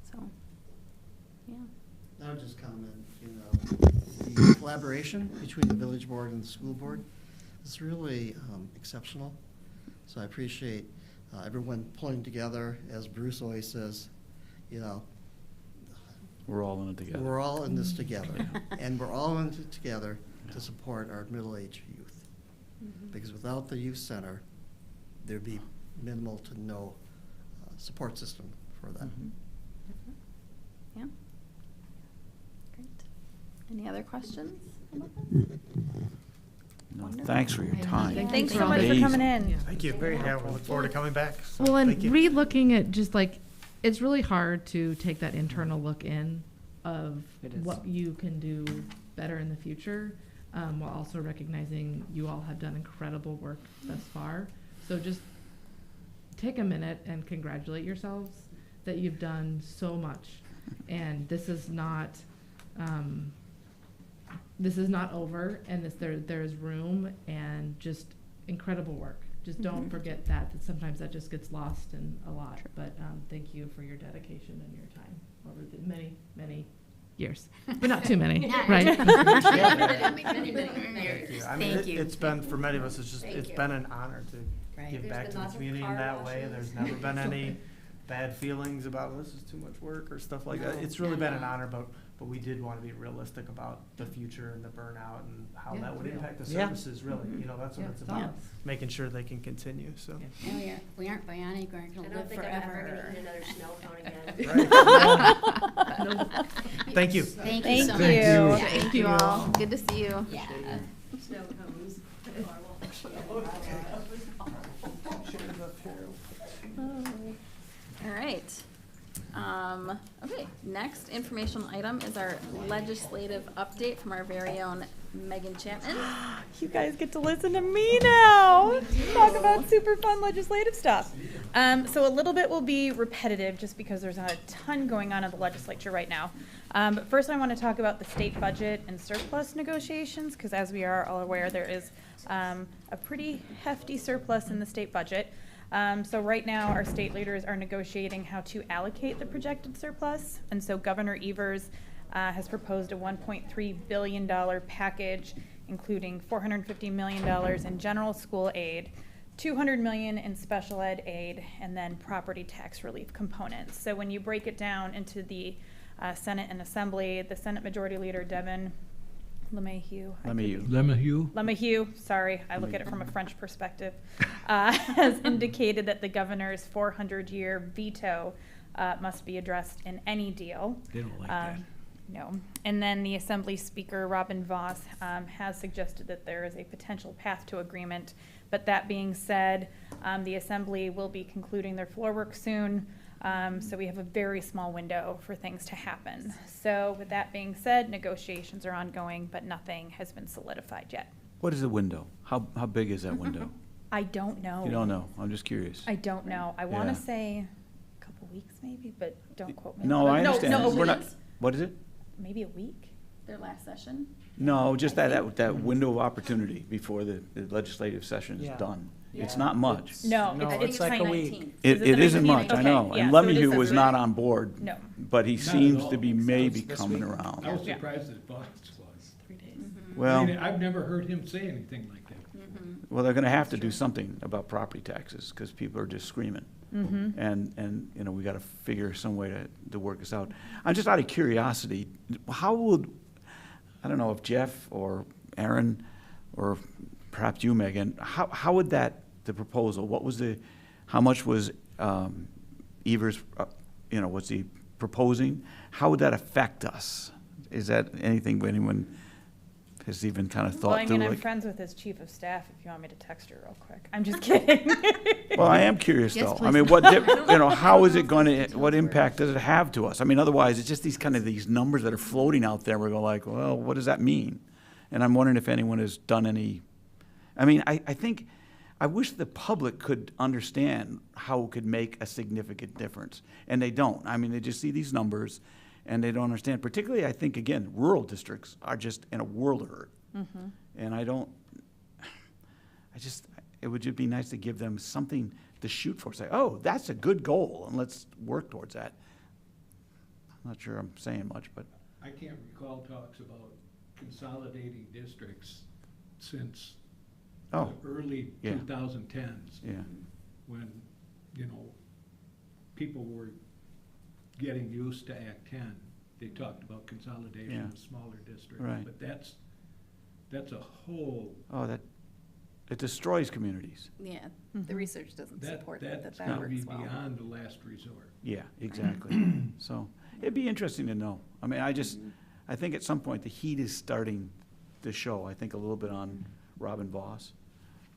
So, yeah. I would just comment, the collaboration between the village board and the school board is really exceptional. So I appreciate everyone pulling together, as Bruce always says, We're all in it together. we're all in this together. And we're all in it together to support our middle-aged youth. Because without the youth center, there'd be minimal to no support system for them. Yeah. Great. Any other questions? No, Wonderful. thanks for your time. Yeah. Thanks so much for coming in. Thank you. Very Yeah, we look forward to coming back. So Well, and thank you. re-looking at just like it's really hard to take that internal look in of It is. what you can do better in the future, while also recognizing you all have done incredible work thus far. So just take a minute and congratulate yourselves that you've done so much. And this is not over, and there's room, and just incredible work. Just don't forget that sometimes that just gets lost in a lot. But thank you for your dedication and your time over the many, many years. But not too many, right? Thank you. I mean, Thank you. it's been, for many of us, it's Thank been an honor to Right. give There's back been to the lots of community in car that way. washes. There's never been any bad feelings about, "Oh, this is too much work," or stuff like that. No, It's really been an no. honor, but we did want to be realistic about the future and the burnout and how Yeah, that would real. impact the Yeah. services, really. You know, that's what Yeah, it's it's about, honest. making sure they can continue, so. Yeah. We aren't bionic, we aren't I gonna don't live think I'm ever forever. gonna eat another snow cone again. Thank you. Thank you Thank so much. you. Yeah. Thank you all. Good to see you. Yeah. Snow cones. All right. Okay, next informational item is our legislative update from our very own Megan Chapman. You guys get to listen to me now. Talk about super fun legislative stuff. So a little bit will be repetitive just because there's not a ton going on in the legislature right now. But first I want to talk about the state budget and surplus negotiations, because as we are all aware, there is a pretty hefty surplus in the state budget. So right now, our state leaders are negotiating how to allocate the projected surplus. And so Governor Evers has proposed a $1.3 billion package, including $450 million in general school aid, $200 million in special ed aid, and then property tax relief components. So when you break it down into the Senate and Assembly, the Senate Majority Leader, Devin LeMahieu, sorry, I look at it from a French perspective, has indicated that the governor's 400-year veto must be addressed in any deal. They don't like that. No. And then the Assembly Speaker, Robin Voss, has suggested that there is a potential path to agreement. But that being said, the Assembly will be concluding their floor work soon. So we have a very small window for things to happen. So with that being said, negotiations are ongoing, but nothing has been solidified yet. What is the window? How big is that window? I don't know. You don't know? I'm just curious. I don't know. I want Yeah. to say a couple weeks maybe, but don't quote me. No, I No, understand. no, We're not, weeks. what is it? Maybe a week? Their last session. No, just that window of opportunity before the legislative session is Yeah. done. It's Yeah. not much. No, No, I think it's like a week. 19th. Is it It the isn't 19th? much, I know. Okay, And yeah, so it is LeMahieu was this not week. on board, No. but he Not at seems all. to be So maybe it's this coming week. around. I was Yeah. surprised that Voss was. 3 days. Mm-hmm. Well, I mean, I've never heard him say anything like that. well, they're gonna have to do something about property taxes, because people are just screaming. Mm-hmm. And, you know, we gotta figure some way to work this out. I'm just out of curiosity, how would, I don't know if Jeff or Aaron, or perhaps you, Megan, how would the proposal, how much was Evers, was he proposing? How would that affect us? Is that anything anyone has even kind of Well, thought I through? mean, I'm like- friends with his chief of staff, if you want me to text her real quick. I'm just kidding. Well, I am curious, Yes, though. I please. mean, how is it going to, what impact does it have to us? I mean, otherwise, it's just these numbers that are floating out there. We're going like, well, what does that mean? And I'm wondering if anyone has done any, I mean, I think, I wish the public could understand how it could make a significant difference. And they don't. I mean, they just see these numbers and they don't understand. Particularly, I think, again, rural districts are just in a world of hurt. Mm-hmm. And it would just be nice to give them something to shoot for, say, oh, that's a good goal, and let's work towards that. I'm not sure I'm saying much, but. I can't recall talks about consolidating districts since Oh, the early yeah. 2010s. yeah, When, people were getting used to Act 10. They talked about consolidation Yeah. of smaller districts. Right. But that's a whole, oh, it destroys communities. Yeah, Mhm. the research doesn't support that that's that gotta be works well. beyond the last resort. Yeah, exactly. So, it'd be interesting to know. I mean, I think at some point, the heat is starting to show, I think, a little bit on Robin Voss.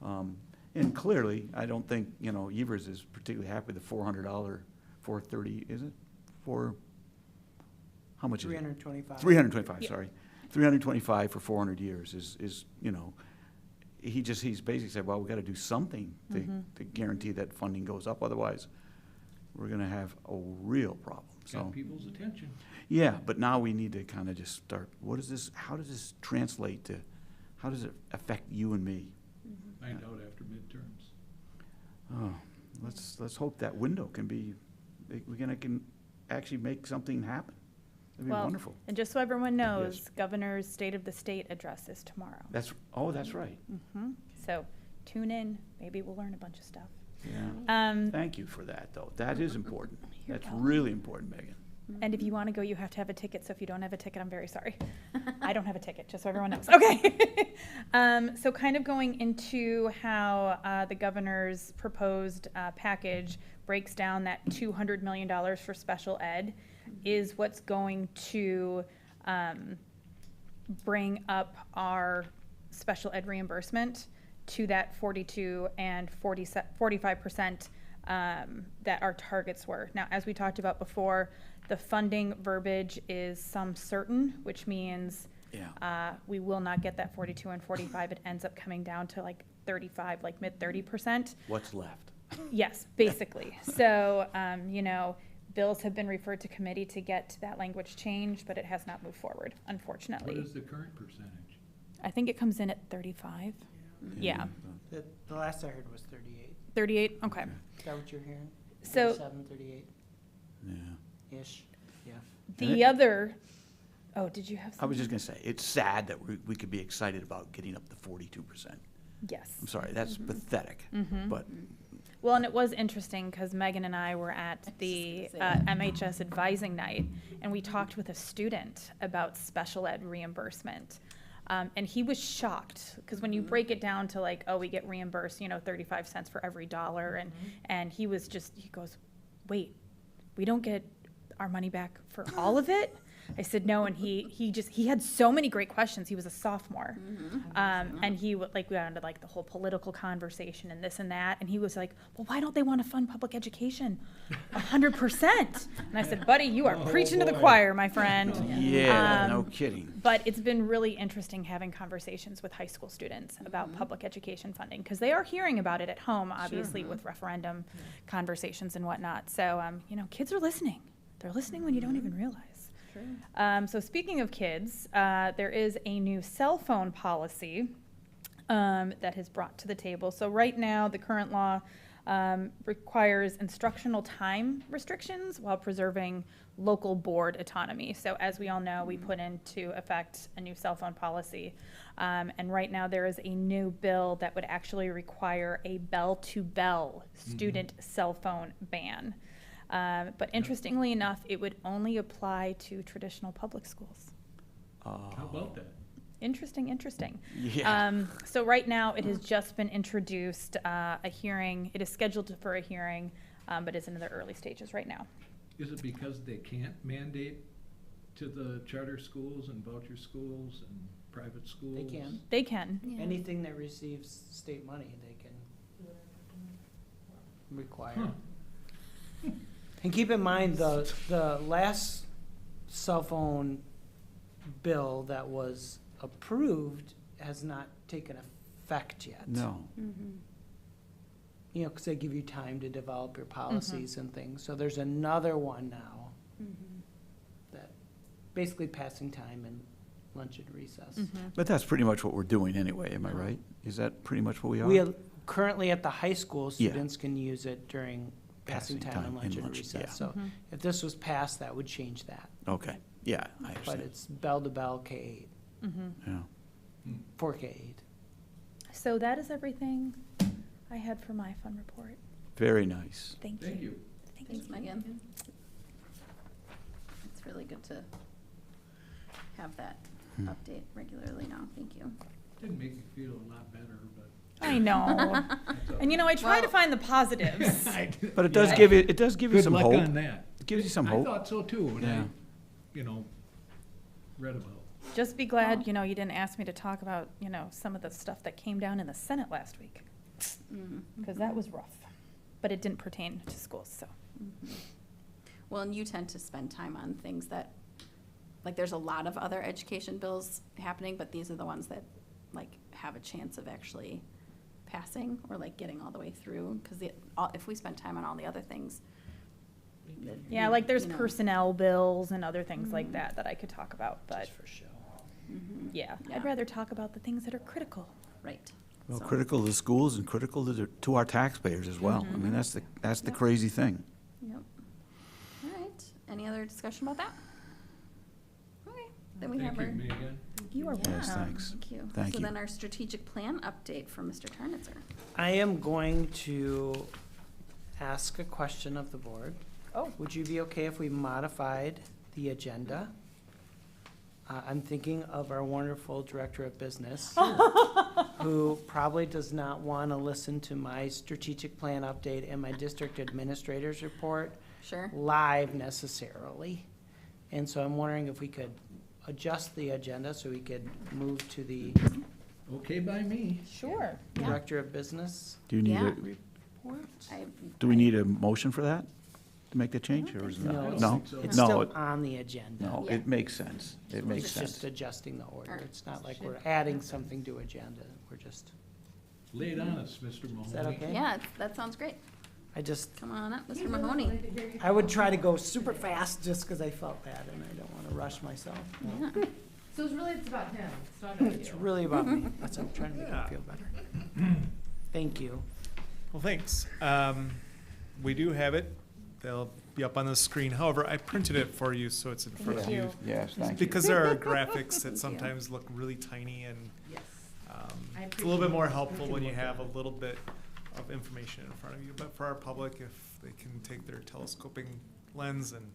And clearly, I don't think, Evers is particularly happy with the $400 430, is it? How much is it? 325. 325, Yeah. sorry. 325 for 400 years is, he's basically said, well, we got to do something to guarantee that funding goes up. Otherwise, we're going to have a real problem. So, Got people's attention. yeah, but now we need to kind of just start, how does this translate to, how does it affect you and me? Find out after midterms. Oh, let's hope that window can actually make something happen. That'd be Well, wonderful. And just so everyone knows, Yes. Governor's State of the State address is tomorrow. That's right. So tune in, maybe we'll learn a bunch of stuff. Yeah. Thank you for that, though. That is important. You're That's welcome. really important, Megan. And if you want to go, you have to have a ticket. So if you don't have a ticket, I'm very sorry. I don't have a ticket, just so everyone knows. Okay. So kind of going into how the governor's proposed package breaks down that $200 million for special ed is what's going to bring up our special ed reimbursement to that 42 and 45% that our targets were. Now, as we talked about before, the funding verbiage is some certain, which means we will not get that 42 and 45. It ends up coming down to like 35, like mid 30%. What's left? Yes, basically. So, bills have been referred to committee to get that language changed, but it has not moved forward, unfortunately. What is the current percentage? I think it comes in at 35. Yeah. The last I heard was 38. 38, okay. Is that what you're hearing? So- 37, 38-ish? Yeah. Yeah. The other, oh, did you have something? I was just going to say, it's sad that we could be excited about getting up to 42%. Yes. I'm sorry, that's pathetic, but Well, and it was interesting because Megan and I were at the MHS advising night, and we talked with a student about special ed reimbursement. And he was shocked because when you break it down to like, oh, we get reimbursed, 35 cents for every dollar. And he goes, wait, we don't get our money back for all of it? I said, no. And he had so many great questions. He was a sophomore. And we got into like the whole political conversation and this and that. And he was like, well, why don't they want to fund public education 100%? And I said, buddy, you are preaching to the choir, my friend. yeah, no kidding. But it's been really interesting having conversations with high school students about public education funding because they are hearing about it at home, obviously, with referendum conversations and whatnot. So, kids are listening. They're listening when you don't even realize. So speaking of kids, there is a new cell phone policy that has brought to the table. So right now, the current law requires instructional time restrictions while preserving local board autonomy. So as we all know, we put into effect a new cell phone policy. And right now, there is a new bill that would actually require a bell-to-bell student cell phone ban. But interestingly enough, it would only apply to traditional public schools. How about that? Interesting. Yeah. So right now, it has just been introduced, it is scheduled for a hearing, but is in the early stages right now. Is it because they can't mandate to the charter schools and voucher schools and private schools? They can. They can. Anything that receives state money, they can require. Huh. And keep in mind, the last cell phone bill that was approved has not taken effect yet. No. Because they give you time to develop your policies and things. So there's another one now that basically passing time and lunch and recess. But that's pretty much what we're doing anyway, am I right? Is that pretty much what we are? We have, currently at the high school, Yeah. students can use it during passing time and lunch and recess. yeah. So if this was passed, that would change that. Okay, yeah, I But understand. it's bell to bell K-8, Yeah. for K-8. So that is everything I had for my fun report. Very nice. Thank Thank you. you. Thanks, Megan. It's really good to have that update regularly now. Thank you. Didn't make me feel a lot better, but. I know. And I try to find the positives. But it does give you Good some luck hope. on that. It gives you some I hope. thought so too, when Yeah. I, read about it. Just be glad, you didn't ask me to talk about, some of the stuff that came down in the Senate last week. Because that was rough. But it didn't pertain to schools, so. Well, and you tend to spend time on things that, like, there's a lot of other education bills happening, but these are the ones that, like, have a chance of actually passing or like getting all the way through, because if we spend time on all the other things. Yeah, like there's you know. personnel bills and other things like that I could talk about, but Just for show. yeah, Yeah. I'd rather talk about the things that are critical. Right. Well, So- critical to schools and critical to our taxpayers as well. I mean, that's the Yep. crazy thing. Yep. All right, any other discussion about that? Okay, then we Thank have you, our. Megan. You are Yes, welcome. thanks. Thank you. Thank So you. then our strategic plan update from Mr. Tarnitzer. I am going to ask a question of the board. Oh. Would you be okay if we modified the agenda? I'm thinking of our wonderful Director of Business, who probably does not want to listen to my strategic plan update and my district administrator's report Sure. live necessarily. And so I'm wondering if we could adjust the agenda so we could move to the Okay by me. Sure. Yeah. Director of Business Do you need Yeah. do we need a motion for that, to make the change, or is it? No. I don't No, think so. It's no, still it- on the agenda. no, Yeah. it makes sense. It makes It's sense. just adjusting the order. Alright. It's not like we're adding something to agenda. We're just, Lay it on us, Mr. Mahoney. is that okay? Yeah, that sounds great. I just, Come on up, Mr. Mahoney. I would try to go super fast just because I felt bad and I don't want to rush myself. Yeah. So it's about him, it's not about you. It's really about me. That's what I'm trying to make him feel better. Thank you. Well, thanks. We do have it. They'll be up on the screen. However, I printed it for you, so it's in front of Thank you. you. Yes, thank you. Because there are graphics Thank that you. sometimes look really tiny, and Yes. I it's a little bit appreciate more it. helpful We when can you look have at a little bit of information in front of you. But for our public, if they can take their telescoping lens and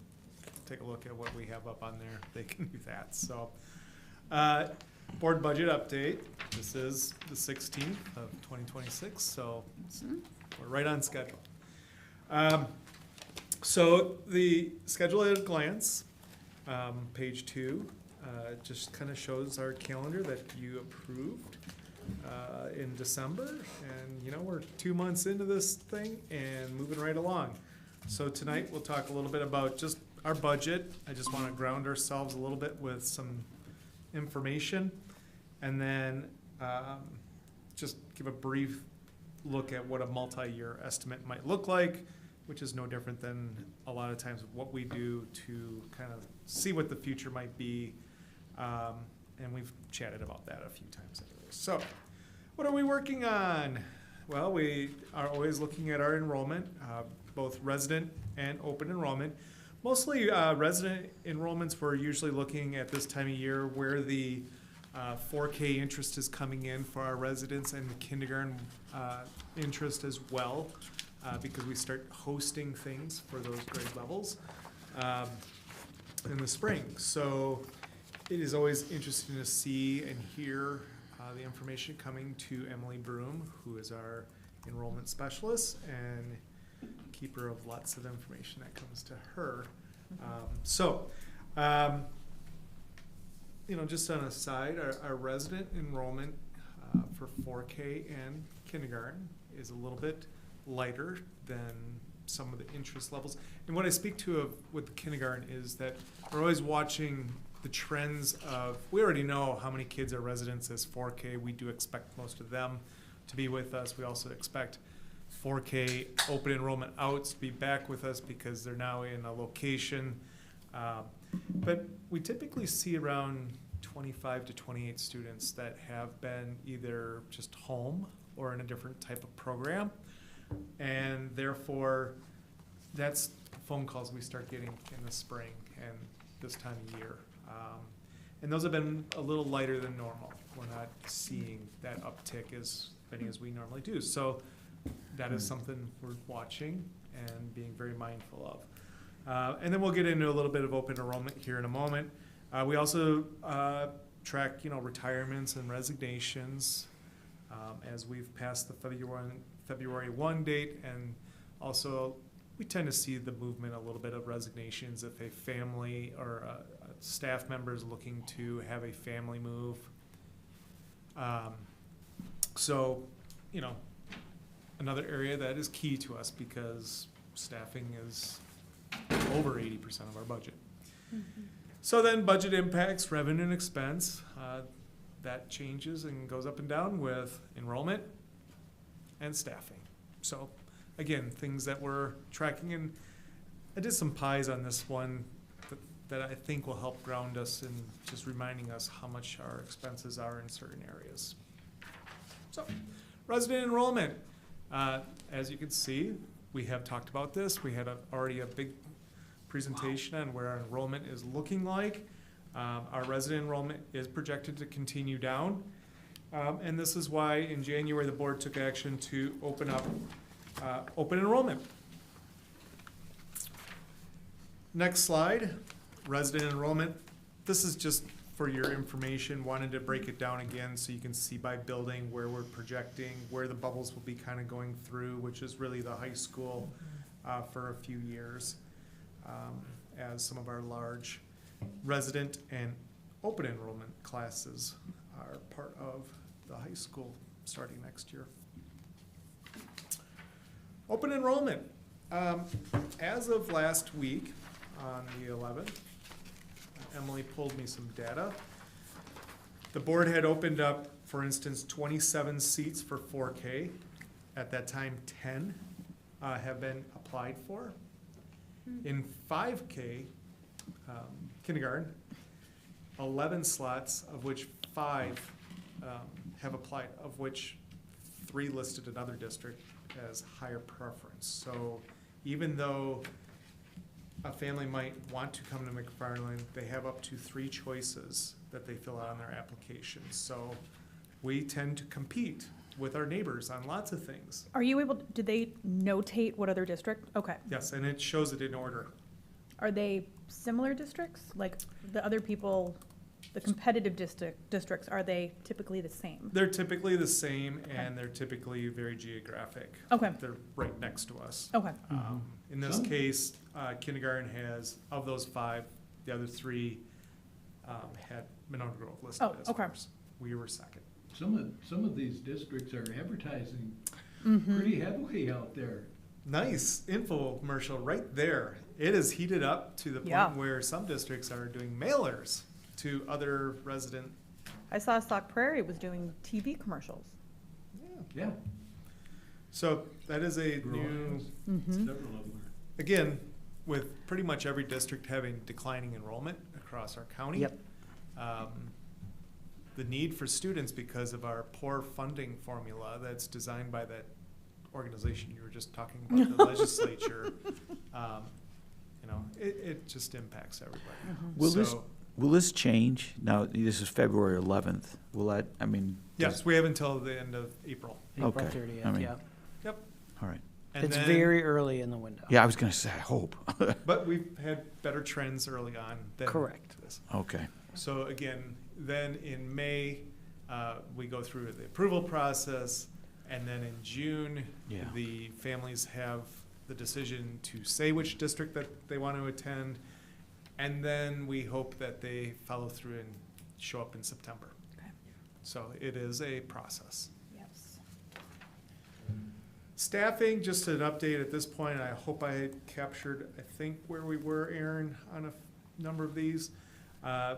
take a look at what we have up on there, they can do that. So, board budget update. This is the 16th of 2026, so we're right on schedule. So the schedule at a glance, page 2, just kind of shows our calendar that you approved in December. And, you know, we're 2 months into this thing and moving right along. So tonight, we'll talk a little bit about just our budget. I just want to ground ourselves a little bit with some information. And then just give a brief look at what a multi-year estimate might look like, which is no different than a lot of times what we do to kind of see what the future might be. And we've chatted about that a few times anyway. So, what are we working on? Well, we are always looking at our enrollment, both resident and open enrollment. Mostly resident enrollments, we're usually looking at this time of year where the 4K interest is coming in for our residents, and the kindergarten interest as well, because we start hosting things for those grade levels in the spring. So it is always interesting to see and hear the information coming to Emily Broom, who is our enrollment specialist and keeper of lots of information that comes to her. You know, just on a side, our resident enrollment for 4K and kindergarten is a little bit lighter than some of the interest levels. And what I speak to with the kindergarten is that we're always watching the trends of, we already know how many kids are residents as 4K. We do expect most of them to be with us. We also expect 4K open enrollment outs to be back with us because they're now in a location. But we typically see around 25 to 28 students that have been either just home or in a different type of program. And therefore, that's phone calls we start getting in the spring and this time of year. And those have been a little lighter than normal. We're not seeing that uptick as many as we normally do. So that is something we're watching and being very mindful of. And then we'll get into a little bit of open enrollment here in a moment. We also track, you know, retirements and resignations as we've passed the February 1 date, and also we tend to see the movement, a little bit of resignations if a family or a staff member is looking to have a family move. So, you know, another area that is key to us because staffing is over 80% of our budget. So then budget impacts, revenue and expense, that changes and goes up and down with enrollment and staffing. So again, things that we're tracking, and I did some pies on this one that I think will help ground us in just reminding us how much our expenses are in certain areas. So, resident enrollment. As you can see, we have talked about this. We had already a big presentation on where our enrollment is looking like. Our resident enrollment is projected to continue down. And this is why in January, the board took action to open up open enrollment. Next slide, resident enrollment. This is just for your information. Wanted to break it down again so you can see by building where we're projecting, where the bubbles will be kind of going through, which is really the high school for a few years, as some of our large resident and open enrollment classes are part of the high school starting next year. Open enrollment. As of last week, on the 11th, Emily pulled me some data. The board had opened up, for instance, 27 seats for 4K. At that time, 10 have been applied for. In 5K kindergarten, 11 slots, of which 5 have applied, of which 3 listed another district as higher preference. So even though a family might want to come to McFarland, they have up to 3 choices that they fill out on their application. So we tend to compete with our neighbors on lots of things. Are you able, did they notate what other district? Okay. Yes, and it shows it in order. Are they similar districts? Like the other people, the competitive districts, are they typically the same? They're typically the same, and they're typically very geographic. Okay. They're right next to us. Okay. In this case, kindergarten has, of those 5, the other 3 had Monona Grove listed as okay. first. We were second. Some of these districts are advertising pretty heavily out there. Nice infomercial right there. It is heated up to the point where some districts are doing mailers to other resident. I saw Sauk Prairie was doing TV commercials. Yeah. So that is a new, Several of them are. again, with pretty much every district having declining enrollment across our county. Yep. The need for students because of our poor funding formula that's designed by that organization you were just talking about, the legislature, you know, it just impacts everybody. Will this change? Now, this is February 11th. Will that, I mean? Yes, we have until the end of April. April Okay, 30th, I mean- yeah. Yep. All right. And It's then- very early in the window. Yeah, I was gonna say, I hope. But we've had better trends early on than Correct. this. Okay. So again, then in May, we go through the approval process, and then in June, Yeah. the families have the decision to say which district that they want to attend, and then we hope that they follow through and show up in September. Okay. So it is a process. Yes. Staffing, just an update at this point. I hope I had captured, I think, where we were, Aaron, on a number of these.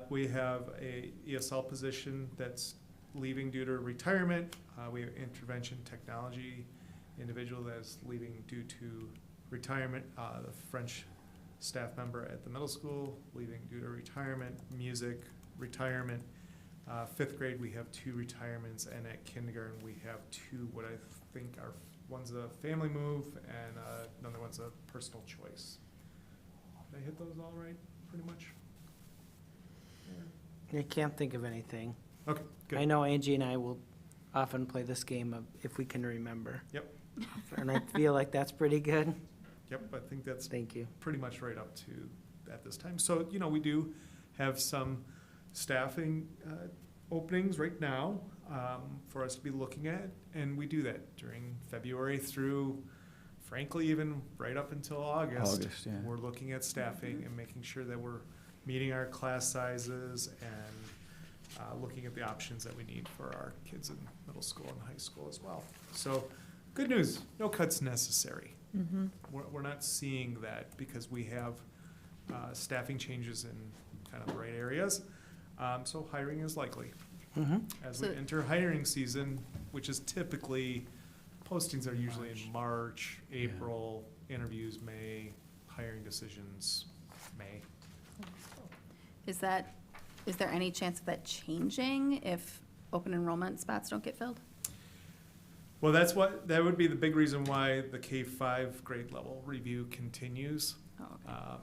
We have a ESL position that's leaving due to retirement. We have intervention technology individual that is leaving due to retirement. The French staff member at the middle school leaving due to retirement. Music, retirement. 5th grade, we have 2 retirements, and at kindergarten, we have 2 what I think are, one's a family move and another one's a personal choice. Did I hit those all right, pretty much? I can't think of anything. Okay, good. I know Angie and I will often play this game of if we can remember. Yep. And I feel like that's pretty good. Yep, I think that's Thank you. pretty much right up to at this time. So, you know, we do have some staffing openings right now for us to be looking at, and we do that during February through, frankly, even right up until August. August, yeah. We're looking at staffing and making sure that we're meeting our class sizes and looking at the options that we need for our kids in middle school and high school as well. So Good news, no cuts necessary. Mm-hmm. We're not seeing that because we have staffing changes in kind of the right areas. So hiring is likely. As we So- enter hiring season, which is typically, postings are usually in March, April, interviews May, hiring decisions May. Is there any chance of that changing if open enrollment spots don't get filled? Well, that would be the big reason why the K-5 grade level review continues. Oh, okay.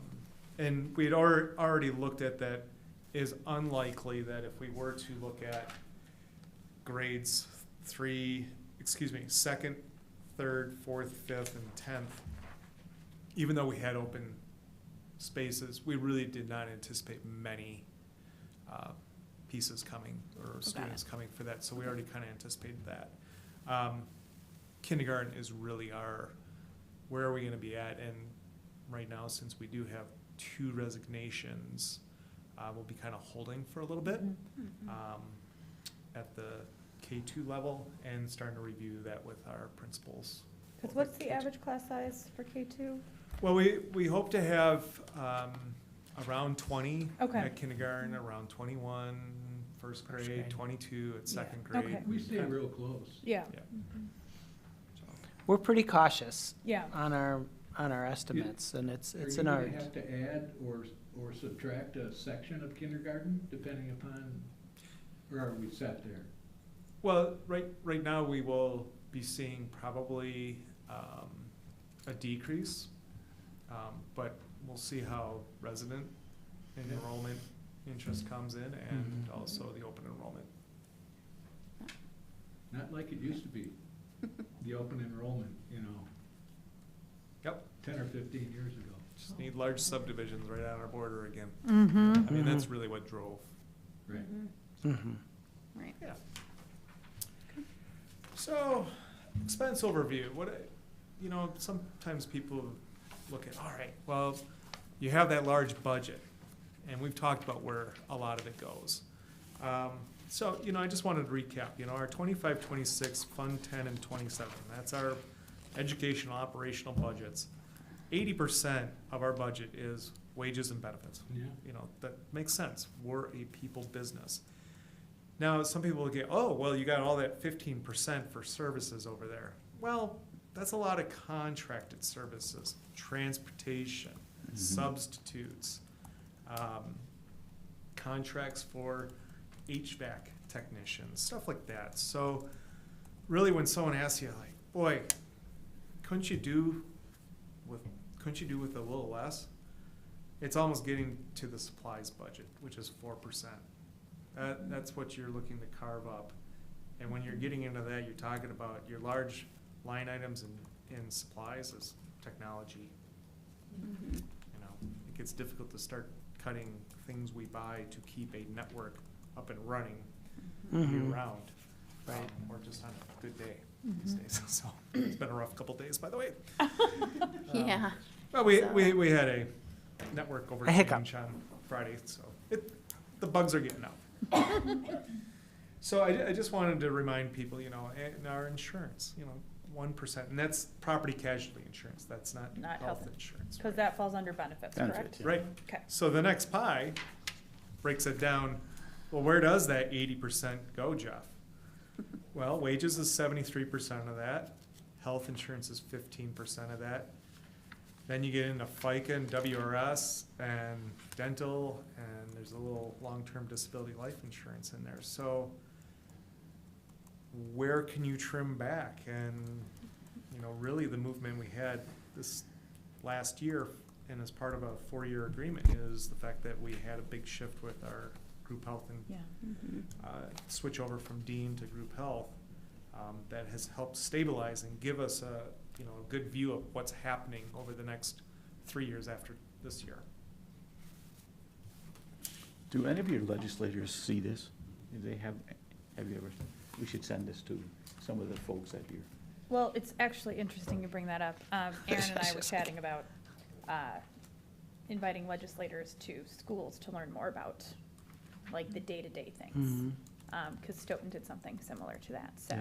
And we'd already looked at that. Is unlikely that if we were to look at grades second, third, fourth, fifth, and 10th, even though we had open spaces, we really did not anticipate many pieces coming or students coming for that. So we already kind of anticipated that. Kindergarten is really where are we going to be at? And right now, since we do have 2 resignations, we'll be kind of holding for a little bit at the K2 level and starting to review that with our principals. Because what's the average class size for K2? Well, we hope to have around 20 Okay. at kindergarten, around 21 first grade, grade. 22 at Yeah. second grade. Okay. We stay real close. Yeah. Yeah. So, We're pretty cautious Yeah. on our estimates, and it's Are an you art. gonna have to add or subtract a section of kindergarten depending upon, or are we set there? Well, right now, we will be seeing probably a decrease, but we'll see how resident enrollment interest comes in and also the open enrollment. Not like it used to be, the open enrollment, Yep, 10 or 15 years ago. just need large subdivisions right on our border again. Mm-hmm. I mean, that's really what drove. Right. Right. Yeah. So, expense overview, sometimes people look at, all right, well, you have that large budget, and we've talked about where a lot of it goes. So, I just wanted to recap, our 25, 26, Fund 10, and 27, that's our educational operational budgets. 80% of our budget is wages and benefits. Yeah. That makes sense. We're a people business. Now, some people will get, oh, well, you got all that 15% for services over there. Well, that's a lot of contracted services, transportation, substitutes, contracts for HVAC technicians, stuff like that. So really when someone asks you like, boy, couldn't you do with a little less? It's almost getting to the supplies budget, which is 4%. That's what you're looking to carve up. And when you're getting into that, you're talking about your large line items in supplies is technology. It gets difficult to start cutting things we buy to keep a network up and running year-round. Right. Or just on a good day these days. So it's been a rough couple days, by the way. Yeah. Well, we had a network hiccup. overchange on Friday, so the bugs are getting out. So I just wanted to remind people, in our insurance, 1%, and that's property casualty insurance. That's not health insurance. Because that falls under benefits, correct? Benefits, yeah. Right. Okay. So the next pie breaks it down. Well, where does that 80% go, Jeff? Well, wages is 73% of that. Health insurance is 15% of that. Then you get into FICA and WRS and dental, and there's a little long-term disability life insurance in there. So where can you trim back? And, really the movement we had this last year, and as part of a 4-year agreement, is the fact that we had a big shift with our group health and Yeah. switch over from Dean to group health. That has helped stabilize and give us a good view of what's happening over the next 3 years after this year. Do any of your legislators see this? Do they have you ever, we should send this to some of the folks at your. Well, it's actually interesting you bring that up. Aaron and I were chatting about inviting legislators to schools to learn more about, like, the day-to-day things. Because Stoughton did something similar to that, so.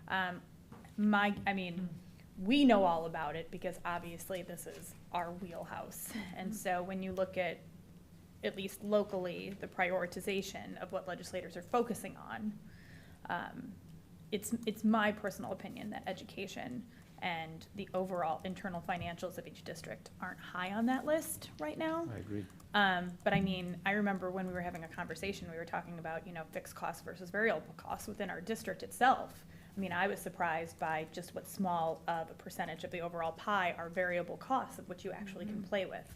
Yeah. I mean, we know all about it because obviously this is our wheelhouse. And so when you look at least locally, the prioritization of what legislators are focusing on, it's my personal opinion that education and the overall internal financials of each district aren't high on that list right now. I agree. But I mean, I remember when we were having a conversation, we were talking about, fixed costs versus variable costs within our district itself. I mean, I was surprised by just what small of a percentage of the overall pie are variable costs of which you actually can play with.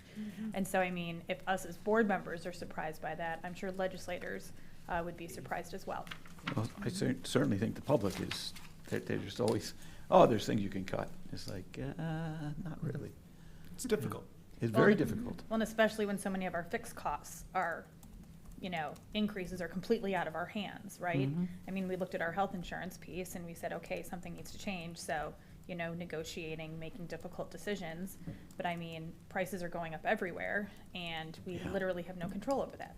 And so, I mean, if us as board members are surprised by that, I'm sure legislators would be surprised as well. Well, I certainly think the public is, they're just always, oh, there's things you can cut. It's like, not really. It's difficult. It's very difficult. Well, and especially when so many of our fixed costs are, increases are completely out of our hands, right? I mean, we looked at our health insurance piece and we said, okay, something needs to change. So, negotiating, making difficult decisions. But I mean, prices are going up everywhere and we literally have no control over that.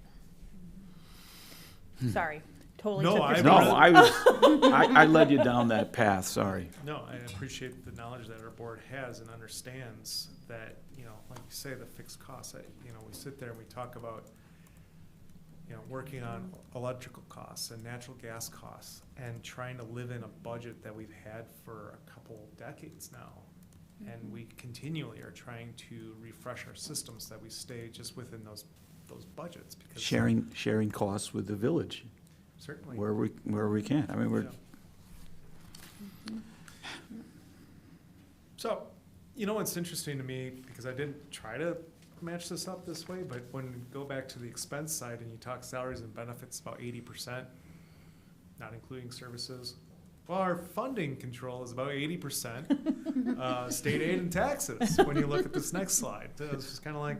Sorry, totally took your No, space. I led you down that path, sorry. No, I appreciate the knowledge that our board has and understands that, like you say, the fixed costs, we sit there and we talk about, working on electrical costs and natural gas costs and trying to live in a budget that we've had for a couple decades now. And we continually are trying to refresh our systems that we stay just within those budgets. Because Sharing costs with the village. Certainly. Where we can. I mean, we're. Yeah. So, it's interesting to me, because I didn't try to match this up this way, but when you go back to the expense side and you talk salaries and benefits, about 80%, not including services. Well, our funding control is about 80%, state aid and taxes, when you look at this next slide. So it's just kind of like,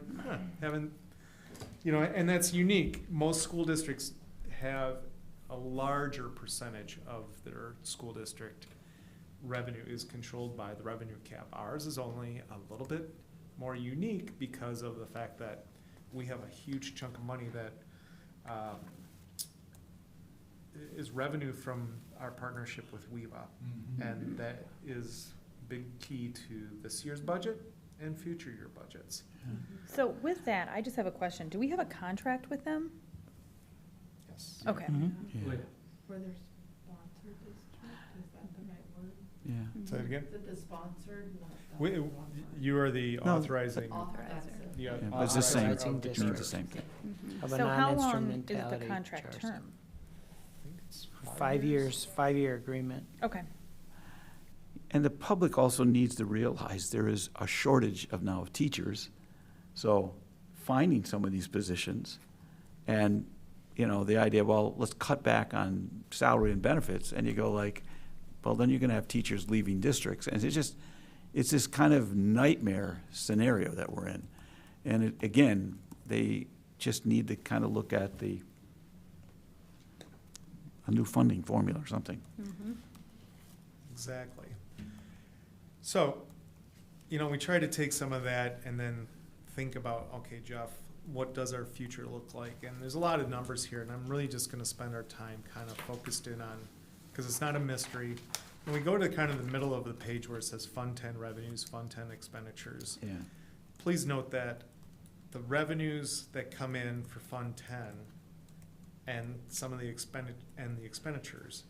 and that's unique. Most school districts have a larger percentage of their school district revenue is controlled by the revenue cap. Ours is only a little bit more unique because of the fact that we have a huge chunk of money that is revenue from our partnership with WEVA. And that is big key to this year's budget and future year budgets. So with that, I just have a question. Do we have a contract with them? Yes. Okay. Yeah. For their sponsored district, is that the right word? Yeah. Say it again? Is it the sponsored, not the We, authorized? you are the No, authorizing. Authorizer. Yeah, Yeah, but it's the same, Authorizing it means district. the same thing. Of a So how long is the non-instrumentality contract charge. term? 5 years, 5-year agreement. Okay. And the public also needs to realize there is a shortage of teachers. So finding some of these positions and, the idea, well, let's cut back on salary and benefits. And you go like, well, then you're going to have teachers leaving districts. And it's this kind of nightmare scenario that we're in. And again, they just need to kind of look at a new funding formula or something. Exactly. So, we try to take some of that and then think about, okay, Jeff, what does our future look like? And there's a lot of numbers here, and I'm really just gonna spend our time kind of focused in on, because it's not a mystery. When we go to kind of the middle of the page where it says Fund 10 revenues, Fund 10 expenditures, Yeah. please note that the revenues that come in for Fund 10 and some of the expenditures,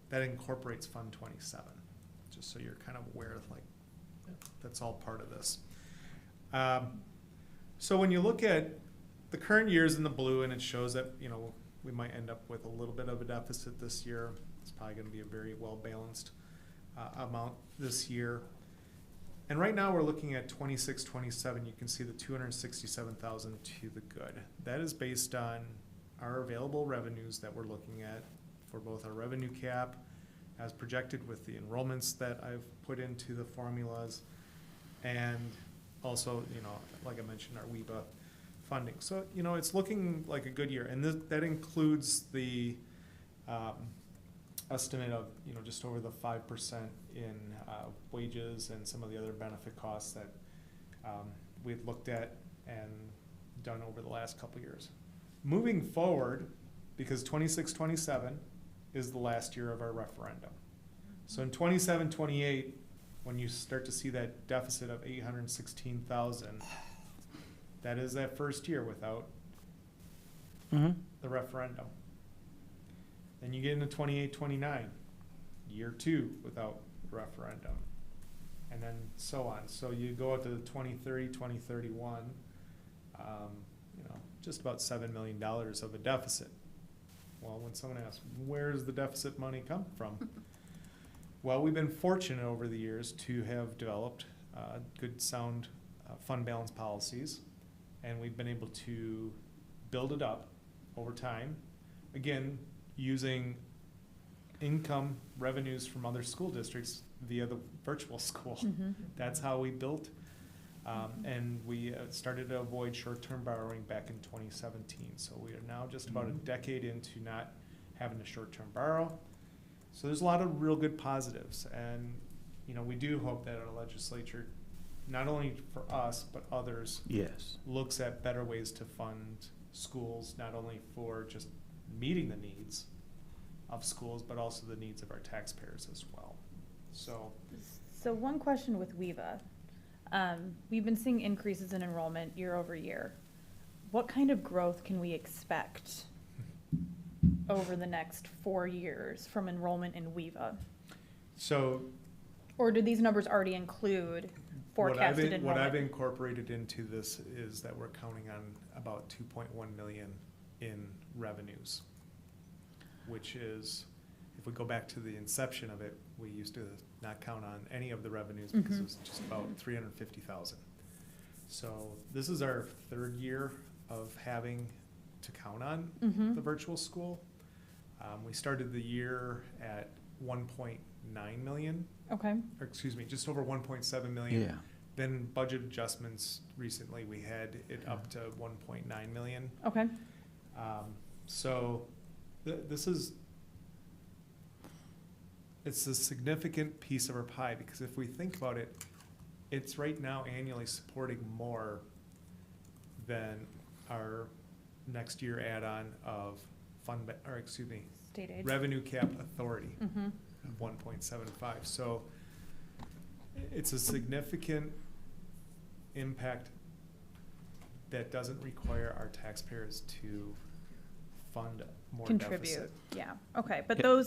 that incorporates Fund 27, just so you're kind of aware of that's all part of this. So when you look at the current years in the blue, and it shows that, we might end up with a little bit of a deficit this year. It's probably gonna be a very well-balanced amount this year. And right now, we're looking at 26, 27. You can see the 267,000 to the good. That is based on our available revenues that we're looking at for both our revenue cap as projected with the enrollments that I've put into the formulas, and also, like I mentioned, our WEBA funding. So, it's looking like a good year, and that includes the estimate of, just over the 5% in wages and some of the other benefit costs that we've looked at and done over the last couple years. Moving forward, because 26, 27 is the last year of our referendum. So in 27-28, when you start to see that deficit of 816,000, that is that first year without the referendum. Then you get into 28-29, year 2 without referendum, and then so on. So you go out to 2030, 2031, just about $7 million of a deficit. Well, when someone asks, where does the deficit money come from? Well, we've been fortunate over the years to have developed good, sound fund balance policies, and we've been able to build it up over time. Again, using income revenues from other school districts via the virtual school. That's how we built. And we started to avoid short-term borrowing back in 2017. So we are now just about a decade into not having to short-term borrow. So there's a lot of real good positives. And, we do hope that our legislature, not only for us, but others, Yes. looks at better ways to fund schools, not only for just meeting the needs of schools, but also the needs of our taxpayers as well. So one question with WEVA. We've been seeing increases in enrollment year over year. What kind of growth can we expect over the next 4 years from enrollment in WEVA? So Or do these numbers already include forecasted enrollment? what I've incorporated into this is that we're counting on about 2.1 million in revenues, which is, if we go back to the inception of it, we used to not count on any of the revenues because it was just about 350,000. So this is our 3rd year of having to count on the virtual school. We started the year at 1.9 million. Okay. Or excuse me, just over 1.7 million. Yeah. Then budget adjustments recently, we had it up to 1.9 million. Okay. So this is, it's a significant piece of our pie, because if we think about it, it's right now annually supporting more than our next year add-on of State aid. revenue cap authority, 1.75. So it's a significant impact that doesn't require our taxpayers to fund more Contribute, deficit. yeah, okay, but Yeah.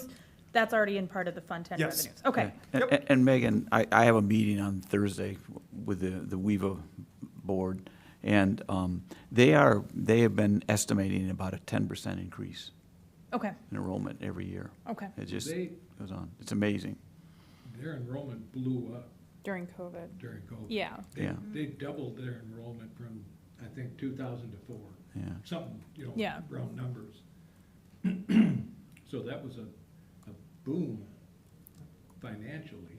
that's already in part of the Fund 10 Yes. revenues, okay. Yeah. And Megan, I have a meeting on Thursday with the WEVA board, and they have been estimating about a 10% increase Okay, in enrollment every year. okay, It just They, goes on. It's amazing. their enrollment blew up during COVID, during COVID. yeah, Yeah. They doubled their enrollment from, I think, 2000 to 4. Yeah. Something, Yeah. round numbers. So that was a boom financially,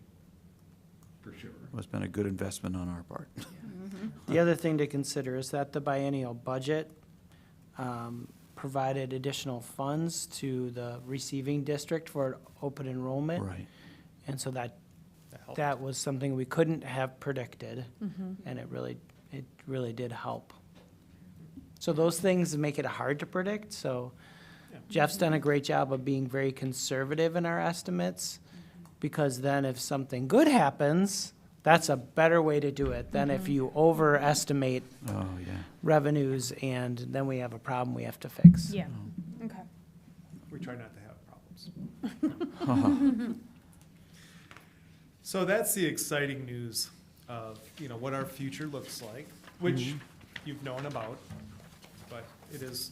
for sure. It's been a good investment on our part. The other thing to consider is that the biennial budget provided additional funds to the receiving district for open enrollment. Right. And so That helped. that was something we couldn't have predicted, and it really did help. So those things make it hard to predict, so Yeah. Jeff's done a great job of being very conservative in our estimates, because then if something good happens, that's a better way to do it than if you overestimate Oh, yeah. revenues and then we have a problem we have to fix. yeah, okay. We try not to have problems. So that's the exciting news of, what our future looks like, which you've known about, but it is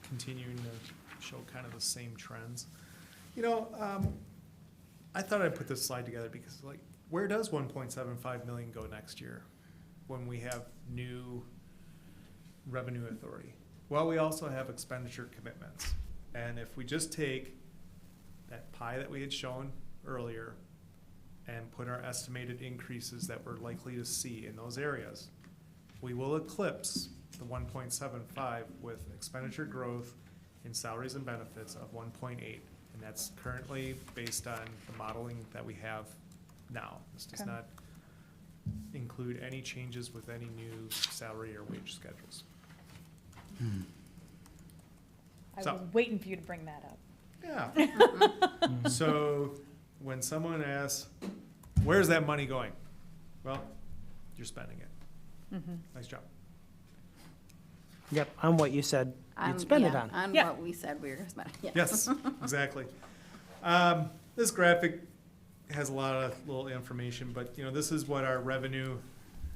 continuing to show kind of the same trends. I thought I'd put this slide together because, where does 1.75 million go next year when we have new revenue authority? Well, we also have expenditure commitments. And if we just take that pie that we had shown earlier and put our estimated increases that we're likely to see in those areas, we will eclipse the 1.75 with expenditure growth in salaries and benefits of 1.8. And that's currently based on the modeling that we have now. This does Okay. not include any changes with any new salary or wage schedules. I So- was waiting for you to bring that up. Yeah. So when someone asks, where's that money going? Well, you're spending it. Mhm. Nice job. Yep, on what you said you'd spend it Yeah, on. on Yeah. what we said we were gonna spend, yes. Yes, exactly. This graphic has a lot of little information, but this is what our revenue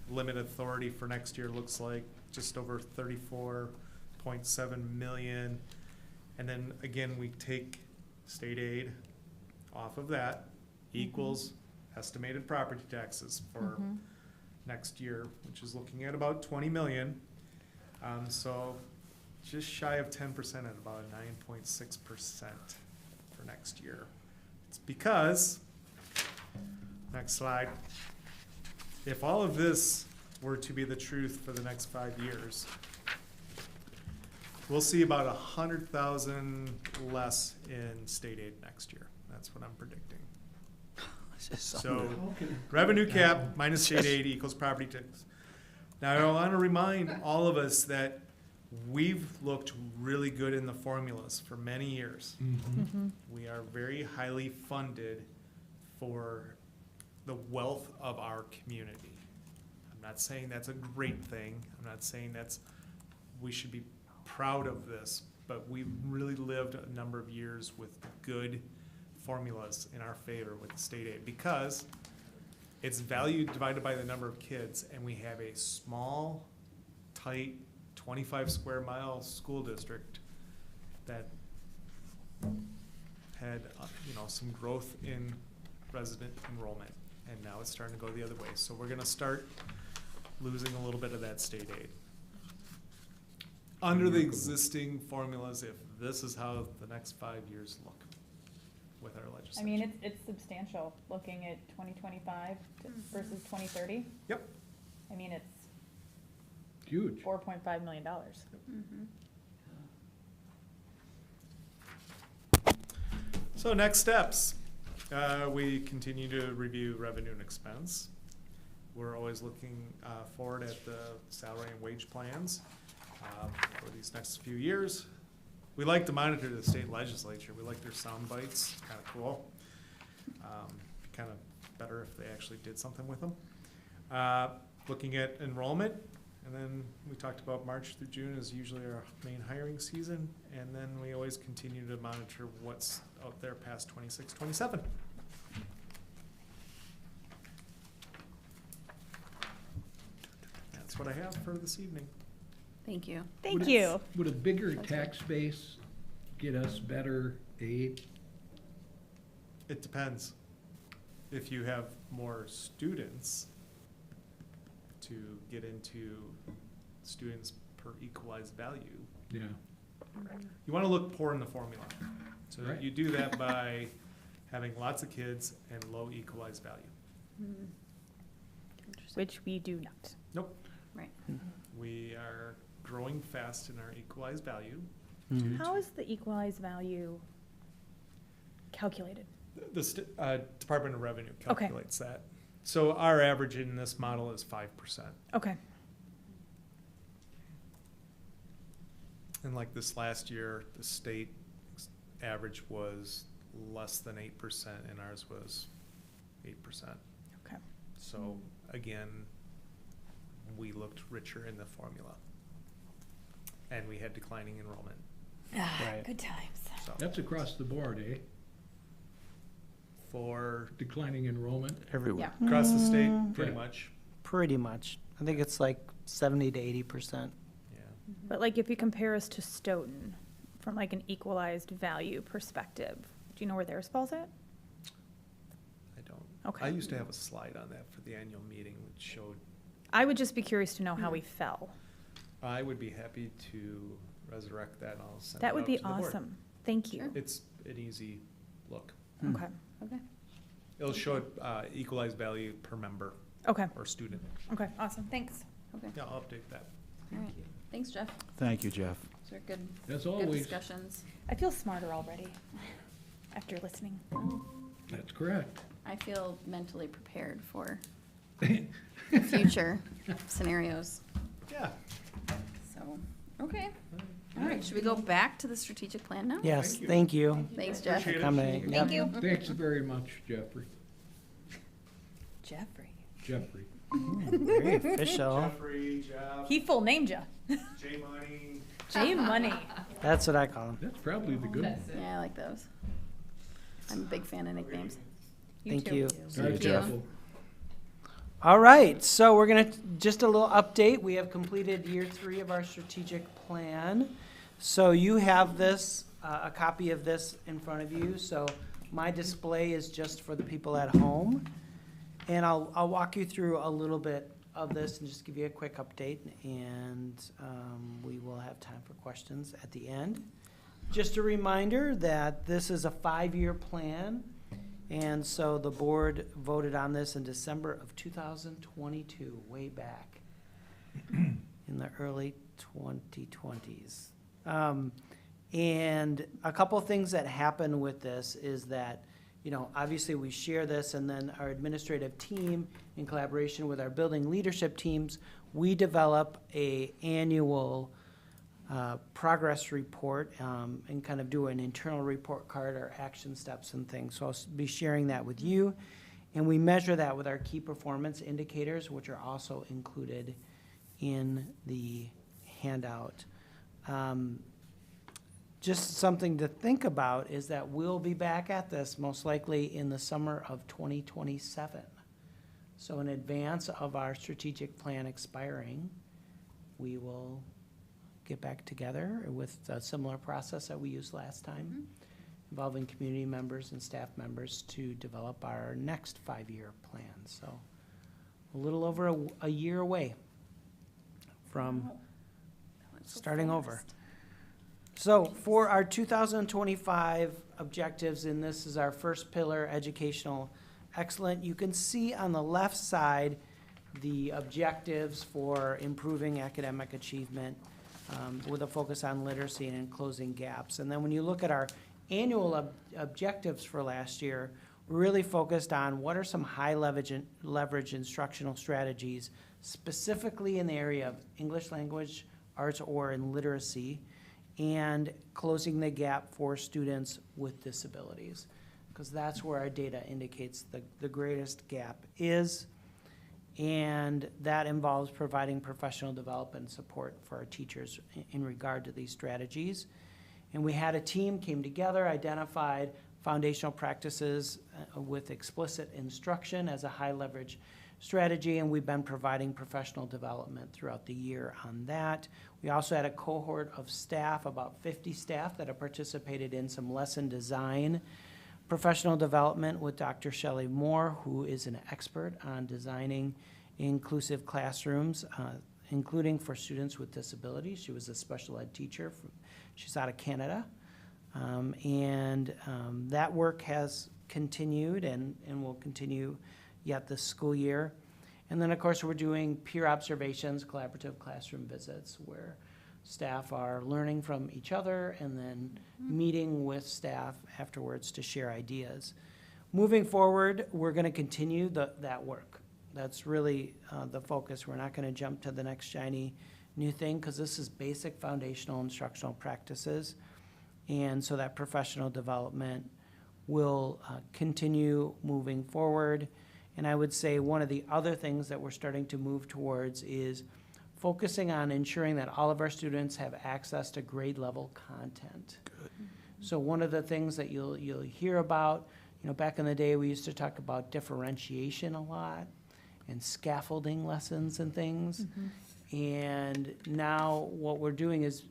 limit authority for next year looks like, just over 34.7 million. And then again, we take state aid off of that, equals estimated property taxes for next year, which is looking at about 20 million. So just shy of 10% at about 9.6% for next year. It's because, next slide, if all of this were to be the truth for the next 5 years, we'll see about 100,000 less in state aid next year. That's what I'm predicting. So revenue cap minus state aid equals property tax. Now, I want to remind all of us that we've looked really good in the formulas for many years. We are very highly funded for the wealth of our community. I'm not saying that's a great thing. I'm not saying we should be proud of this, but we've really lived a number of years with good formulas in our favor with the state aid because it's value divided by the number of kids, and we have a small, tight, 25 square mile school district that had some growth in resident enrollment, and now it's starting to go the other way. So we're going to start losing a little bit of that state aid. Under the existing formulas, if this is how the next 5 years look with our legislation. I mean, it's substantial, looking at 2025 versus 2030. Yep. I mean, it's Huge. $4.5 million. So next steps, we continue to review revenue and expense. We're always looking forward at the salary and wage plans for these next few years. We like to monitor the state legislature. We like their sound bites. It's kind of cool. Kind of better if they actually did something with them. Looking at enrollment, and then we talked about March through June is usually our main hiring season, and then we always continue to monitor what's out there past 26, 27. That's what I have for this evening. Thank you. Thank you. Would a bigger tax base get us better aid? It depends. If you have more students to get into students per equalized value, Yeah. you want to look poor in the formula. So Right. you do that by having lots of kids and low equalized value. Which we do not. Nope. Right. We are growing fast in our equalized value. How is the equalized value calculated? The Department of Revenue calculates that. So our average in this model is 5%. Okay. And like this last year, the state average was less than 8%, and ours was 8%. Okay. So again, we looked richer in the formula. And we had declining enrollment. Right. Good times. So That's across the board, eh? for Declining enrollment. Everywhere. across the state, pretty Yeah. much. Pretty much. I think it's like 70 to 80%. Yeah. But like if you compare us to Stoughton from like an equalized value perspective, do you know where theirs falls at? I don't. Okay. I used to have a slide on that for the annual meeting, which showed. I would just be curious to know how we fell. I would be happy to resurrect that, and I'll send it That would out be to the board. awesome. Thank you. It's an easy look. Okay. Okay. It'll show equalized value per member Okay. or student. Okay. Awesome. Thanks. Okay. Yeah, I'll update that. All right. Thanks, Jeff. Thank you, Jeff. These are good, As good always, discussions. I feel smarter already after listening. that's correct. I feel mentally prepared for future scenarios. Yeah. So, okay. All right, should we go back to the strategic plan now? Yes, Thank you. thank you. Thanks, Jeff. Appreciate it. Coming. Thank Yep. you. Thanks very much, Jeffrey. Jeffrey. Jeffrey. Very official. Jeffrey, Jeff, He full named ya. J Money. J Money. That's what I call him. That's probably the good one. Yeah, I like those. I'm a big fan of nicknames. Thank too. you. All right, you. Jeff. All right, so we're gonna, just a little update. We have completed year 3 of our strategic plan. So you have this, a copy of this in front of you. So my display is just for the people at home. And I'll walk you through a little bit of this and just give you a quick update. And we will have time for questions at the end. Just a reminder that this is a 5-year plan. And so the board voted on this in December of 2022, way back in the early 2020s. And a couple things that happen with this is that, you know, obviously we share this, and then our administrative team, in collaboration with our building leadership teams, we develop a annual progress report and kind of do an internal report card, our action steps and things. So I'll be sharing that with you. And we measure that with our key performance indicators, which are also included in the handout. Just something to think about is that we'll be back at this most likely in the summer of 2027. So in advance of our strategic plan expiring, we will get back together with a similar process that we used last time, involving community members and staff members to develop our next 5-year plan. So a little over a year away from starting over. So for our 2025 objectives, and this is our first pillar, educational excellence, you can see on the left side the objectives for improving academic achievement with a focus on literacy and closing gaps. And then when you look at our annual objectives for last year, we're really focused on what are some high leverage instructional strategies, specifically in the area of English language, arts, or in literacy, and closing the gap for students with disabilities, because that's where our data indicates the greatest gap is. And that involves providing professional development support for our teachers in regard to these strategies. And we had a team came together, identified foundational practices with explicit instruction as a high leverage strategy, and we've been providing professional development throughout the year on that. We also had a cohort of staff, about 50 staff, that have participated in some lesson design professional development with Dr. Shelley Moore, who is an expert on designing inclusive classrooms, including for students with disabilities. She was a special ed teacher. She's out of Canada. That work has continued and will continue yet this school year. And then, of course, we're doing peer observations, collaborative classroom visits, where staff are learning from each other and then meeting with staff afterwards to share ideas. Moving forward, we're going to continue that work. That's really the focus. We're not going to jump to the next shiny new thing, because this is basic foundational instructional practices. And so that professional development will continue moving forward. And I would say one of the other things that we're starting to move towards is focusing on ensuring that all of our students have access to grade level content. Good. So one of the things that you'll hear about, you know, back in the day, we used to talk about differentiation a lot and scaffolding lessons and things. And now what we're doing is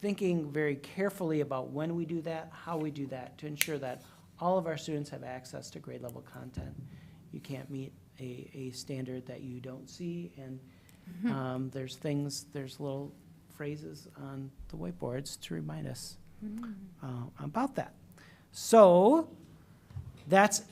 thinking very carefully about when we do that, how we do that, to ensure that all of our students have access to grade level content. You can't meet a standard that you don't see, and there's little phrases on the whiteboards to remind us about that. So that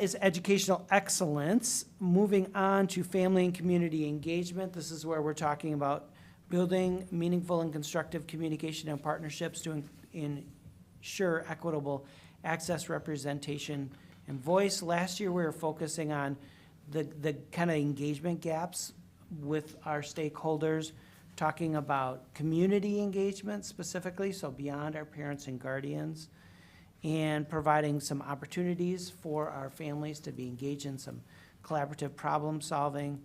is educational excellence. Moving on to family and community engagement. This is where we're talking about building meaningful and constructive communication and partnerships to ensure equitable access, representation, and voice. Last year, we were focusing on the kind of engagement gaps with our stakeholders talking about community engagement specifically, so beyond our parents and guardians, and providing some opportunities for our families to be engaged in some collaborative problem solving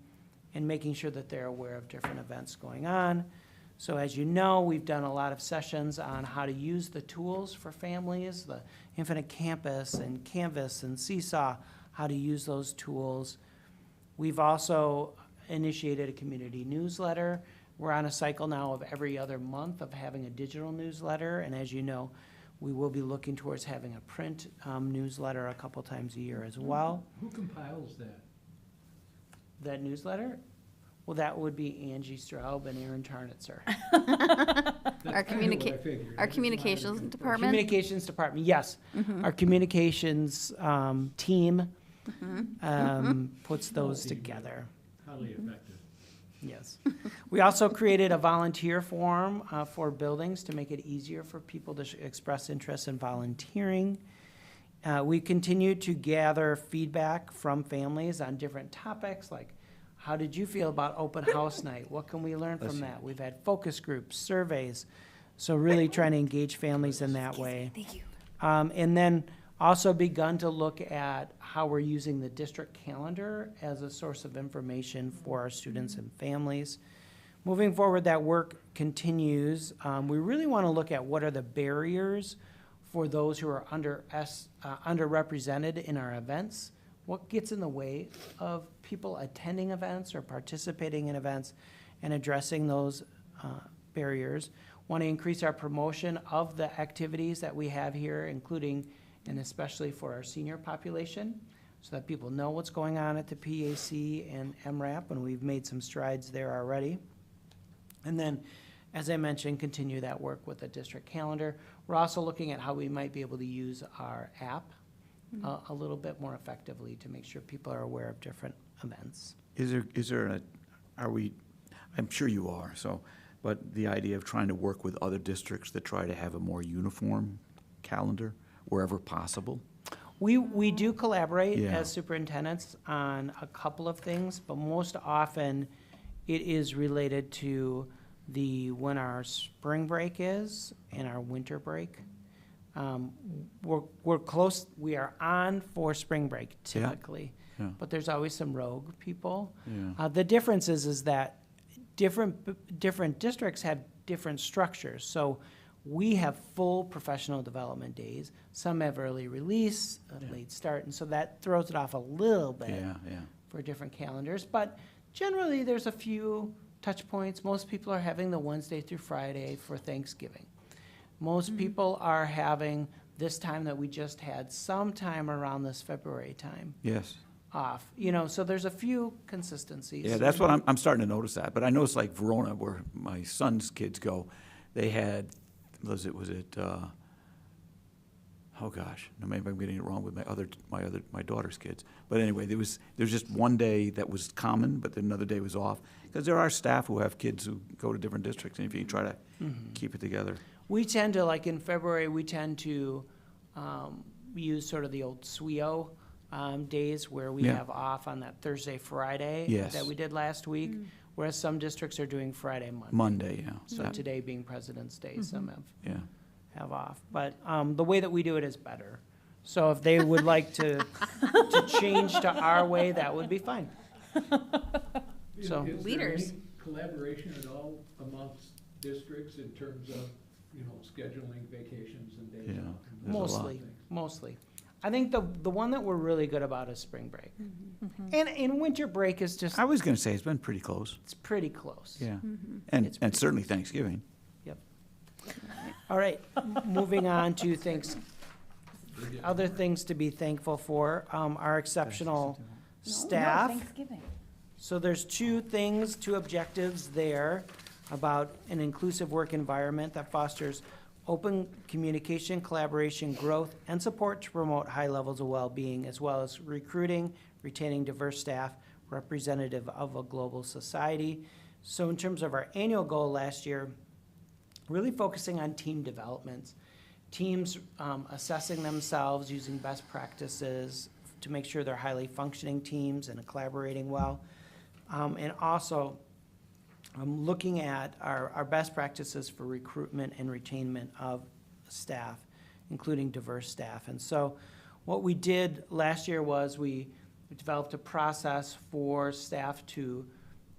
and making sure that they're aware of different events going on. So as you know, we've done a lot of sessions on how to use the tools for families, the Infinite Campus and Canvas and Seesaw, how to use those tools. We've also initiated a community newsletter. We're on a cycle now of every other month of having a digital newsletter, and as you know, we will be looking towards having a print newsletter a couple times a year as well. Who compiles that? That newsletter? Well, that would be Angie Straub and Aaron Tarnitzer. Our our communications department? Communications department, yes. Mhm. Our communications team Mhm. puts those together. Highly effective. Yes. We also created a volunteer form for buildings to make it easier for people to express interest in volunteering. We continue to gather feedback from families on different topics, like how did you feel about open house night? What can we learn from that? We've had focus groups, surveys, so really trying to engage families in that way. Thank you. And then also begun to look at how we're using the district calendar as a source of information for our students and families. Moving forward, that work continues. We really want to look at what are the barriers for those who are underrepresented in our events. What gets in the way of people attending events or participating in events, and addressing those barriers. Want to increase our promotion of the activities that we have here, including and especially for our senior population, so that people know what's going on at the PAC and MRAP, and we've made some strides there already. And then, as I mentioned, continue that work with the district calendar. We're also looking at how we might be able to use our app a little bit more effectively to make sure people are aware of different events. I'm sure you are, but the idea of trying to work with other districts to try to have a more uniform calendar wherever possible? We do collaborate Yeah. as superintendents on a couple of things, but most often it is related to when our spring break is and our winter break. We're close, we are on for spring break typically, Yeah. but there's always some rogue people. Yeah. The difference is that different districts have different structures. So we have full professional development days. Some have early release, late start, and so that throws it off a little bit for different calendars. But generally, there's a few touch points. Most people are having the Wednesday through Friday for Thanksgiving. Most people are having this time that we just had sometime around this February time Yes. off. So there's a few consistencies. Yeah, that's what I'm starting to notice that. But I noticed like Verona, where my son's kids go, they had, oh gosh, no, maybe I'm getting it wrong with my daughter's kids. But anyway, there was just one day that was common, but then another day was off. Because there are staff who have kids who go to different districts, and if you try to keep it together. We tend to, like in February, we tend to use sort of the old SWIO days where we Yeah. have off on that Thursday, Friday Yes. that we did last week, whereas some districts are doing Friday, Monday. Monday, yeah. So That- today being President's Day, some Yeah. have off. But the way that we do it is better. So if they would like to change to our way, that would be fine. So Is there Leaders. any collaboration at all amongst districts in terms of, scheduling vacations and days Yeah, off? there's a lot. Mostly. I think the one that we're really good about is spring break. And winter break is just, I was going to say, it's been pretty close. it's pretty close. Yeah. It's And certainly Thanksgiving. Yep. All right, moving on to other things to be thankful for, our exceptional staff. Thanksgiving. So there's two objectives there about an inclusive work environment that fosters open communication, collaboration, growth, and support to promote high levels of well-being, as well as recruiting, retaining diverse staff representative of a global society. So in terms of our annual goal last year, really focusing on team development, teams assessing themselves using best practices to make sure they're highly functioning teams and collaborating well. And also looking at our best practices for recruitment and retainment of staff, including diverse staff. And so what we did last year was we developed a process for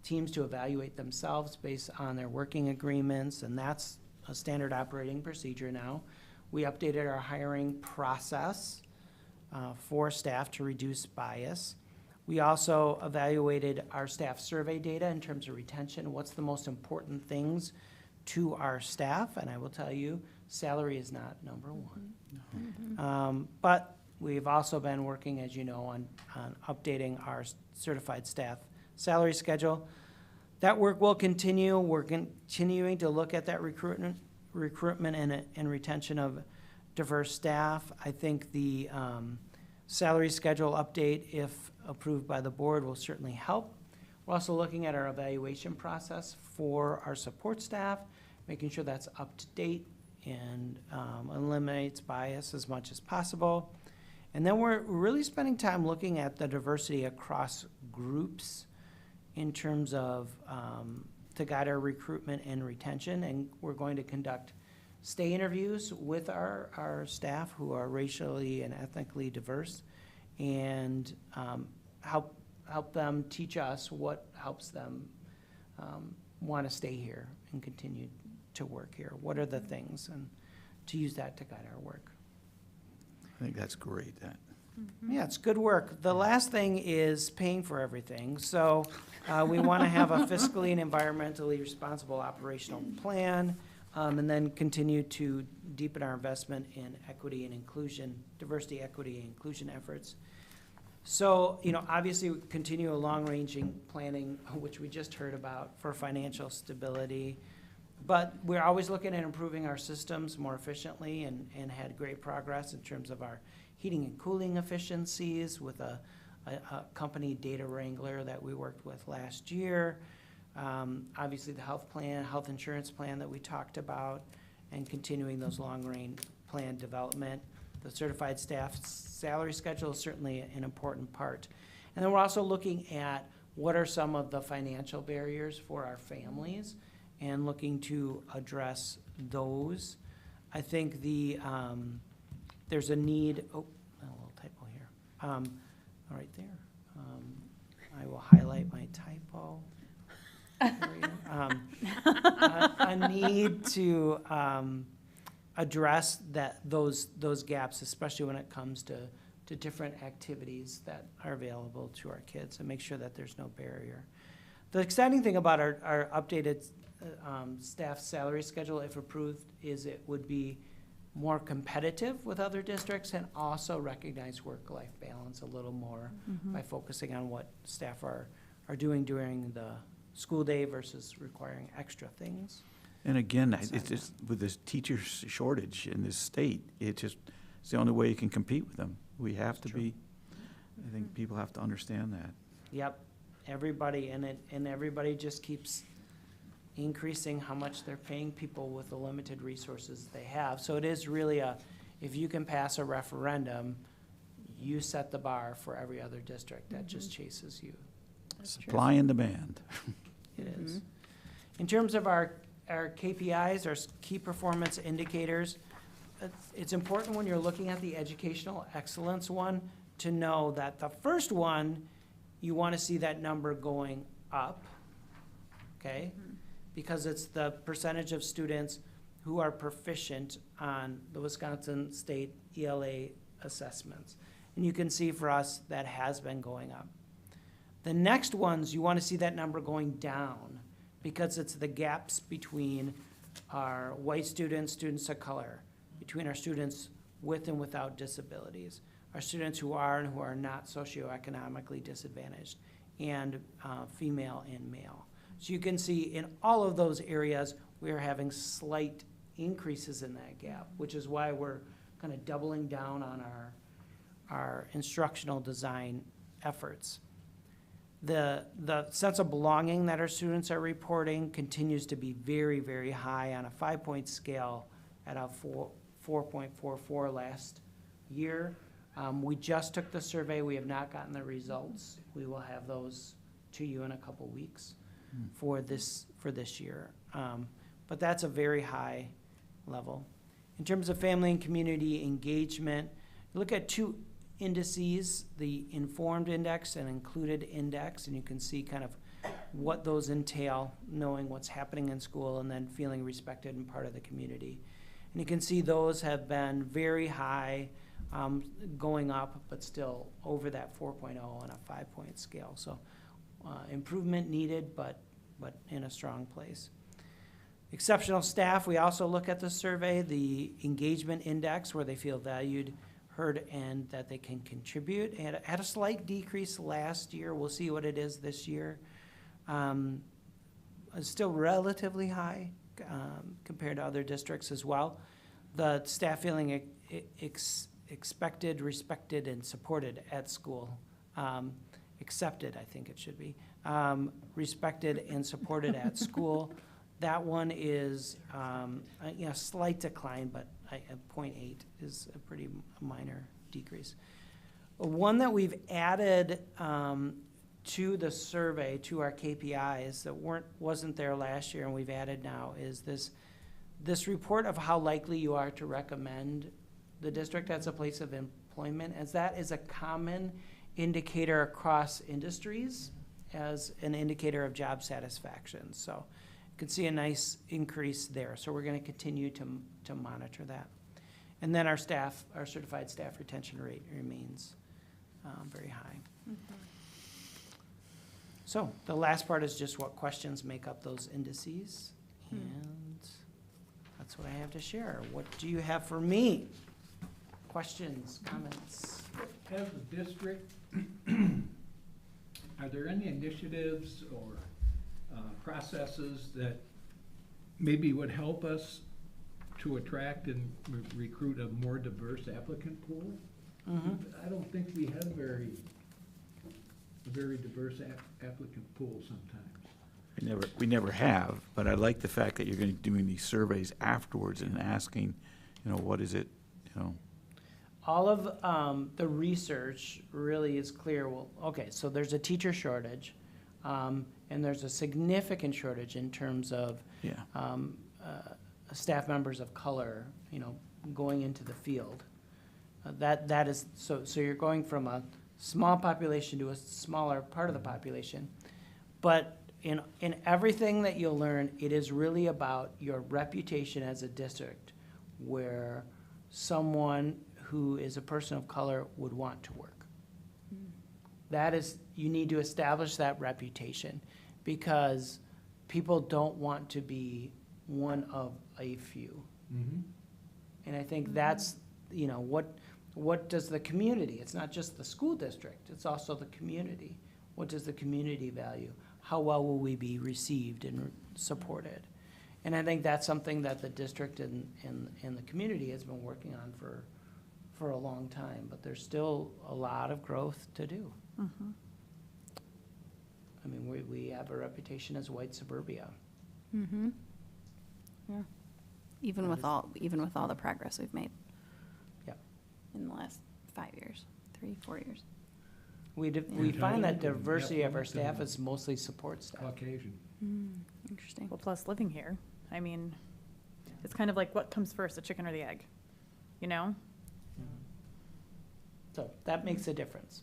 teams to evaluate themselves based on their working agreements, and that's a standard operating procedure now. We updated our hiring process for staff to reduce bias. We also evaluated our staff survey data in terms of retention. What's the most important things to our staff? And I will tell you, salary is not number one. But we've also been working, as you know, on updating our certified staff salary schedule. That work will continue. We're continuing to look at that recruitment and retention of diverse staff. I think the salary schedule update, if approved by the board, will certainly help. We're also looking at our evaluation process for our support staff, making sure that's up to date and eliminates bias as much as possible. And then we're really spending time looking at the diversity across groups in terms of to guide our recruitment and retention. And we're going to conduct stay interviews with our staff who are racially and ethnically diverse, and help them teach us what helps them want to stay here and continue to work here. What are the things, and to use that to guide our work. I think that's great, that. Yeah, it's good work. The last thing is paying for everything. So we want to have a fiscally and environmentally responsible operational plan, and then continue to deepen our investment in equity and inclusion, diversity, equity, and inclusion efforts. So, obviously, we continue a long-ranging planning, which we just heard about, for financial stability. But we're always looking at improving our systems more efficiently, and had great progress in terms of our heating and cooling efficiencies with a company Data Wrangler that we worked with last year. Obviously, the health insurance plan that we talked about, and continuing those long-range plan development. The certified staff salary schedule is certainly an important part. And then we're also looking at what are some of the financial barriers for our families, and looking to address those. I think there's a need, a little typo here, right there. I will highlight my typo. A need to address those gaps, especially when it comes to different activities that are available to our kids, and make sure that there's no barrier. The exciting thing about our updated staff salary schedule, if approved, is it would be more competitive with other districts, and also recognize work-life balance a little more by focusing on what staff are doing during the school day versus requiring extra things. And again, it's just with this teacher shortage in this state, it's the only way you can compete with them. We have to be, I think people have to understand that. Yep, everybody, and everybody just keeps increasing how much they're paying people with the limited resources they have. So it is really if you can pass a referendum, you set the bar for every other district that just chases you. Supply and demand. It is. In terms of our KPIs, our key performance indicators, it's important when you're looking at the educational excellence one to know that the first one, you want to see that number going up, okay? Because it's the percentage of students who are proficient on the Wisconsin State ELA assessments. And you can see for us that has been going up. The next ones, you want to see that number going down, because it's the gaps between our white students, students of color, between our students with and without disabilities, our students who are and who are not socioeconomically disadvantaged, and female and male. So you can see in all of those areas, we are having slight increases in that gap, which is why we're kind of doubling down on our instructional design efforts. The sense of belonging that our students are reporting continues to be very, very high on a 5-point scale at a 4.44 last year. We just took the survey. We have not gotten the results. We will have those to you in a couple weeks. for this year. But that's a very high level. In terms of family and community engagement, look at two indices, the informed index and included index, and you can see kind of what those entail, knowing what's happening in school and then feeling respected and part of the community. And you can see those have been very high, going up, but still over that 4.0 on a 5-point scale. So improvement needed, but in a strong place. Exceptional staff, we also look at the survey, the engagement index, where they feel valued, heard, and that they can contribute. And had a slight decrease last year. We'll see what it is this year. It's still relatively high compared to other districts as well. The staff feeling expected, respected, and supported at school. Accepted, I think it should be. Respected and supported at school. That one is a slight decline, but 0.8 is a pretty minor decrease. One that we've added to the survey, to our KPIs that wasn't there last year and we've added now, is this report of how likely you are to recommend the district as a place of employment, as that is a common indicator across industries as an indicator of job satisfaction. So you can see a nice increase there. So we're going to continue to monitor that. And then our certified staff retention rate remains very high. Mm-hmm. So the last part is just what questions make up those indices. And that's what I have to share. What do you have for me? Questions, comments? As a district, are there any initiatives or processes that maybe would help us to attract and recruit a more diverse applicant pool? I don't think we have a very diverse applicant pool sometimes. We never have, but I like the fact that you're going to be doing these surveys afterwards and asking, what is it, All of the research really is clear. Well, okay, so there's a teacher shortage, and there's a significant shortage in terms of staff members of color, going into the field. That is so you're going from a small population to a smaller part of the population, but in everything that you'll learn, it is really about your reputation as a district, where someone who is a person of color would want to work. That is, you need to establish that reputation, because people don't want to be one of a few. And I think that's, what does the community, it's not just the school district, it's also the community. What does the community value? How well will we be received and supported? And I think that's something that the district and the community has been working on for a long time, but there's still a lot of growth to do. I mean, we have a reputation as white suburbia. Yeah. Even with all the progress we've made. Yep. In the last 5 years, 4 years. We find that diversity of our staff is mostly support staff. Caucasian. Interesting. Well, plus living here, I mean, it's kind of like what comes first, the chicken or the egg, So that makes a difference.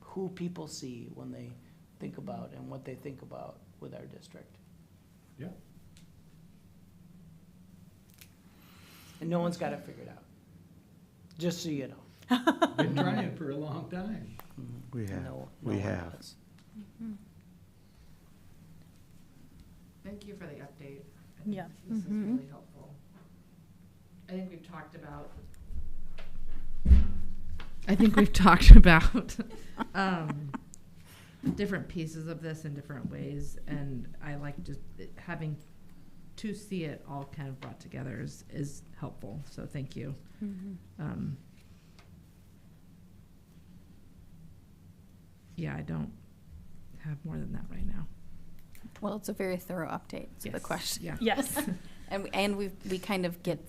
Who people see when they think about and what they think about with our district. Yeah. And no one's got it figured out. Just so you know. Been trying for a long time. We have. No We one have. has. Thank you for the update. I think Yeah. This is really helpful. I think we've talked about different pieces of this in different ways, and I like just having to see it all kind of brought together is helpful. So thank you. Yeah, I don't have more than that right now. Well, it's a very thorough update, so the Yes. question. Yeah. Yes. And we kind of get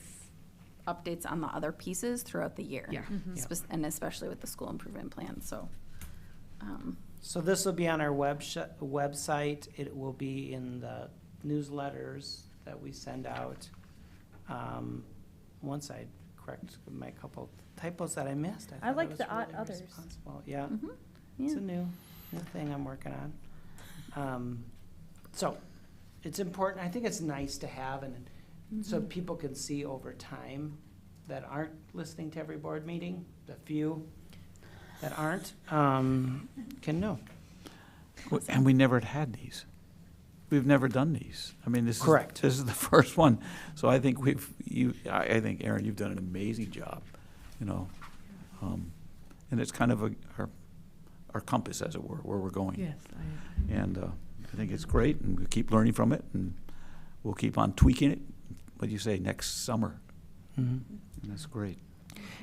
updates on the other pieces throughout the year. Yeah. And especially with the school improvement plan, so So this will be on our website. It will be in the newsletters that we send out. Once I correct my couple typos that I missed. I thought like was the odd really others. responsible. Yeah, Mhm. it's Yeah. a new thing I'm working on. So it's important. I think it's nice to have, and so people can see over time that aren't listening to every board meeting, the few that aren't, can know. And we never had these. We've never done these. I mean, Correct. This is the first one. So I think I think, Aaron, you've done an amazing job, you know. And it's kind of our compass, as it were, where we're going. Yes, And I think it's great, and we keep learning from it, and we'll keep on tweaking it. What do you say, next summer? Mhm. And that's great.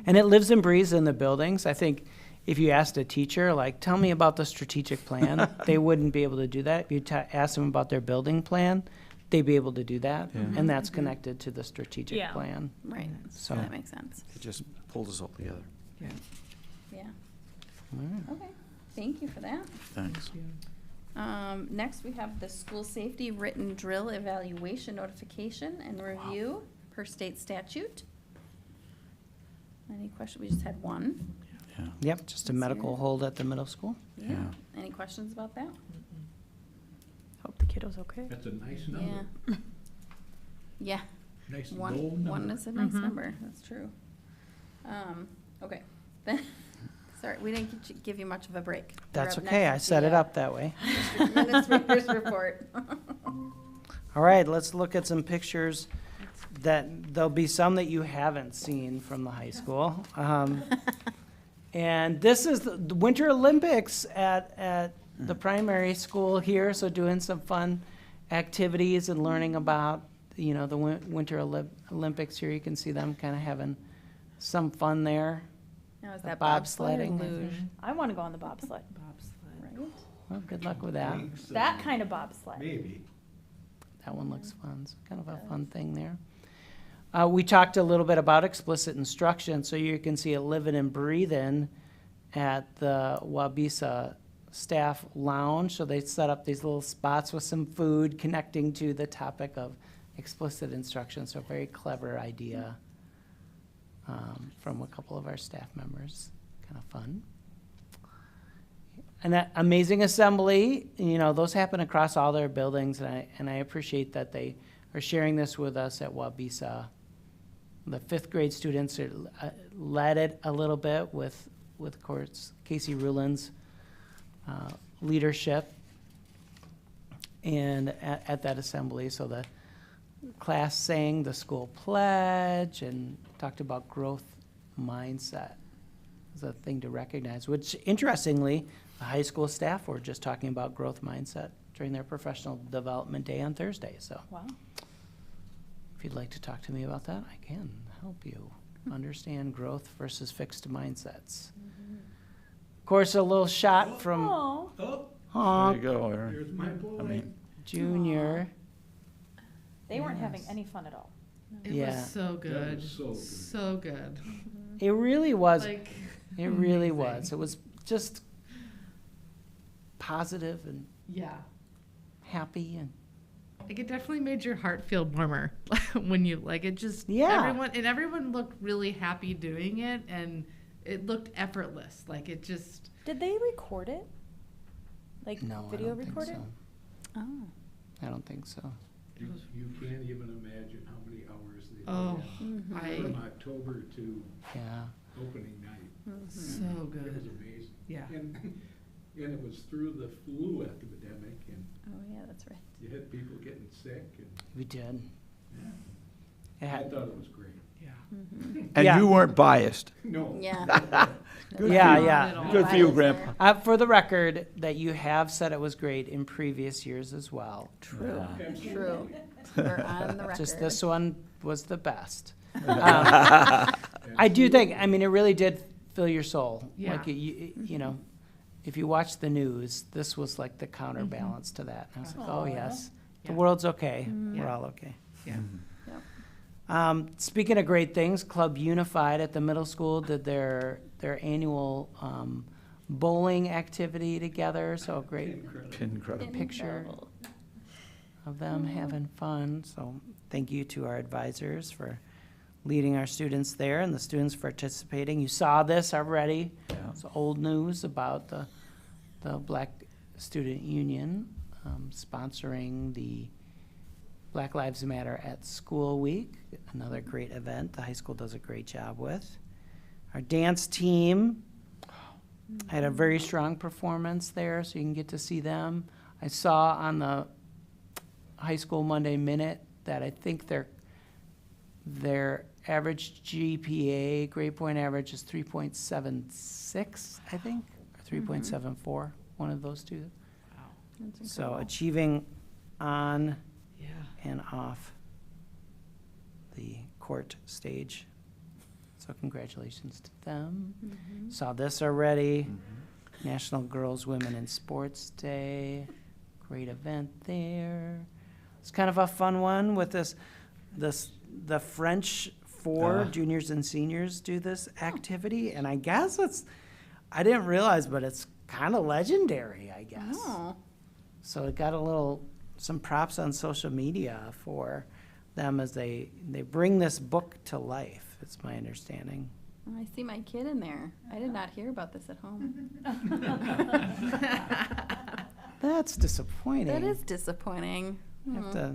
And it lives and breathes in the buildings. I think if you asked a teacher, like, tell me about the strategic plan, they wouldn't be able to do that. If you ask them about their building plan, they'd be able to do that. Yeah. And that's connected to the strategic Yeah. plan. Right, So- that makes sense. It just pulls us all together. Yeah. Yeah, All right. okay, thank you for that. Thanks. Next, we have the school safety written drill evaluation notification and review per state statute. Any question? We just had one. Yeah. Yep, just a medical hold at the middle school. Yeah. Any questions about that? Hope the kiddo's okay. That's a nice number. Yeah. Yeah, Nice one gold number. is a nice Mhm. number, that's true. Okay, then, sorry, we didn't give you much of a break. You're That's up okay, I next set with it the, up that way. Administrator's report. All right, let's look at some pictures that, there'll be some that you haven't seen from the high school. And this is the Winter Olympics at the primary school here, so doing some fun activities and learning about, you know, the Winter Olympics here. You can see them kind of having some fun there. Now, is The that bobsled or bobsledding, I luge? I want to go on the bobsled. Right? Well, good luck with that. Think so. That kind of bobsled. Maybe. That one looks fun, so kind of a fun thing there. We talked a little bit about explicit instruction, so you can see it living and breathing at the Wabisa staff lounge. So they set up these little spots with some food connecting to the topic of explicit instruction. So a very clever idea from a couple of our staff members. Kind of fun. And that amazing assembly, you know, those happen across all their buildings, and I appreciate that they are sharing this with us at Wabisa. The fifth grade students led it a little bit with of course, Casey Rulin's leadership and at that assembly. So the class sang the school pledge and talked about growth mindset as a thing to recognize, which interestingly, the high school staff were just talking about growth mindset during their professional development day on Thursday. So Wow. if you'd like to talk to me about that, I can help you understand growth versus fixed mindsets. Of course, a little shot from Oh, Oh, There Honk you go, Aaron. here's my boy. I mean, Junior. they weren't having Yes. any fun at all. It Yeah. was so good. was so good. So good. It really was. Like, It really amazing. was. It was just positive and yeah. happy and Like, it definitely made your heart feel warmer when you, like, it just, Yeah. everyone looked really happy doing it, and it looked effortless. Like, it just, Did they record it? Like no, I video don't think record it? so. Oh. I don't think so. You can't even imagine how many hours they oh, put in from I, October to Yeah. opening night. so It was good. amazing. Yeah. And it was through the flu epidemic, and Oh, yeah, that's right. you had people getting sick, and We did. yeah, It I had- thought it was great. Yeah. And Yeah. you weren't biased. No. Yeah. Good Yeah, for you. yeah. Not at all. Good for you, Grandpa. For the record, that you have said it was great in previous years as well. True, Yeah. true. We're on the record. Just this one was the best. I do think, I mean, it really did fill your soul. Yeah. Like, you know, if you watch the news, this was like the counterbalance to that. And I was like, oh, Aw. yes, the Yeah. world's okay. Yeah. We're all okay. Yeah. Speaking of great things, Club Unified at the middle school did their annual bowling activity together, so great Incredible. picture Incredible. of them having fun. So thank you to our advisors for leading our students there and the students participating. You saw this already. Yeah. It's old news about the Black Student Union sponsoring the Black Lives Matter at School Week, another great event the high school does a great job with. Our dance team had a very strong performance there, so you can get to see them. I saw on the High School Monday Minute that I think their average GPA, grade point average, is 3.76, I think, or 3.74, one of those two. That's So incredible. achieving on Yeah. and off the court stage. So congratulations to them. Saw this already. National Girls, Women in Sports Day. Great event there. It's kind of a fun one with the French for juniors and seniors do this activity, and I guess I didn't realize, but it's kind of legendary, I guess. Oh, So it got some props on social media for them as they bring this book to life, it's my understanding. I see my kid in there. I did not hear about this at home. That's disappointing. That is disappointing. Have to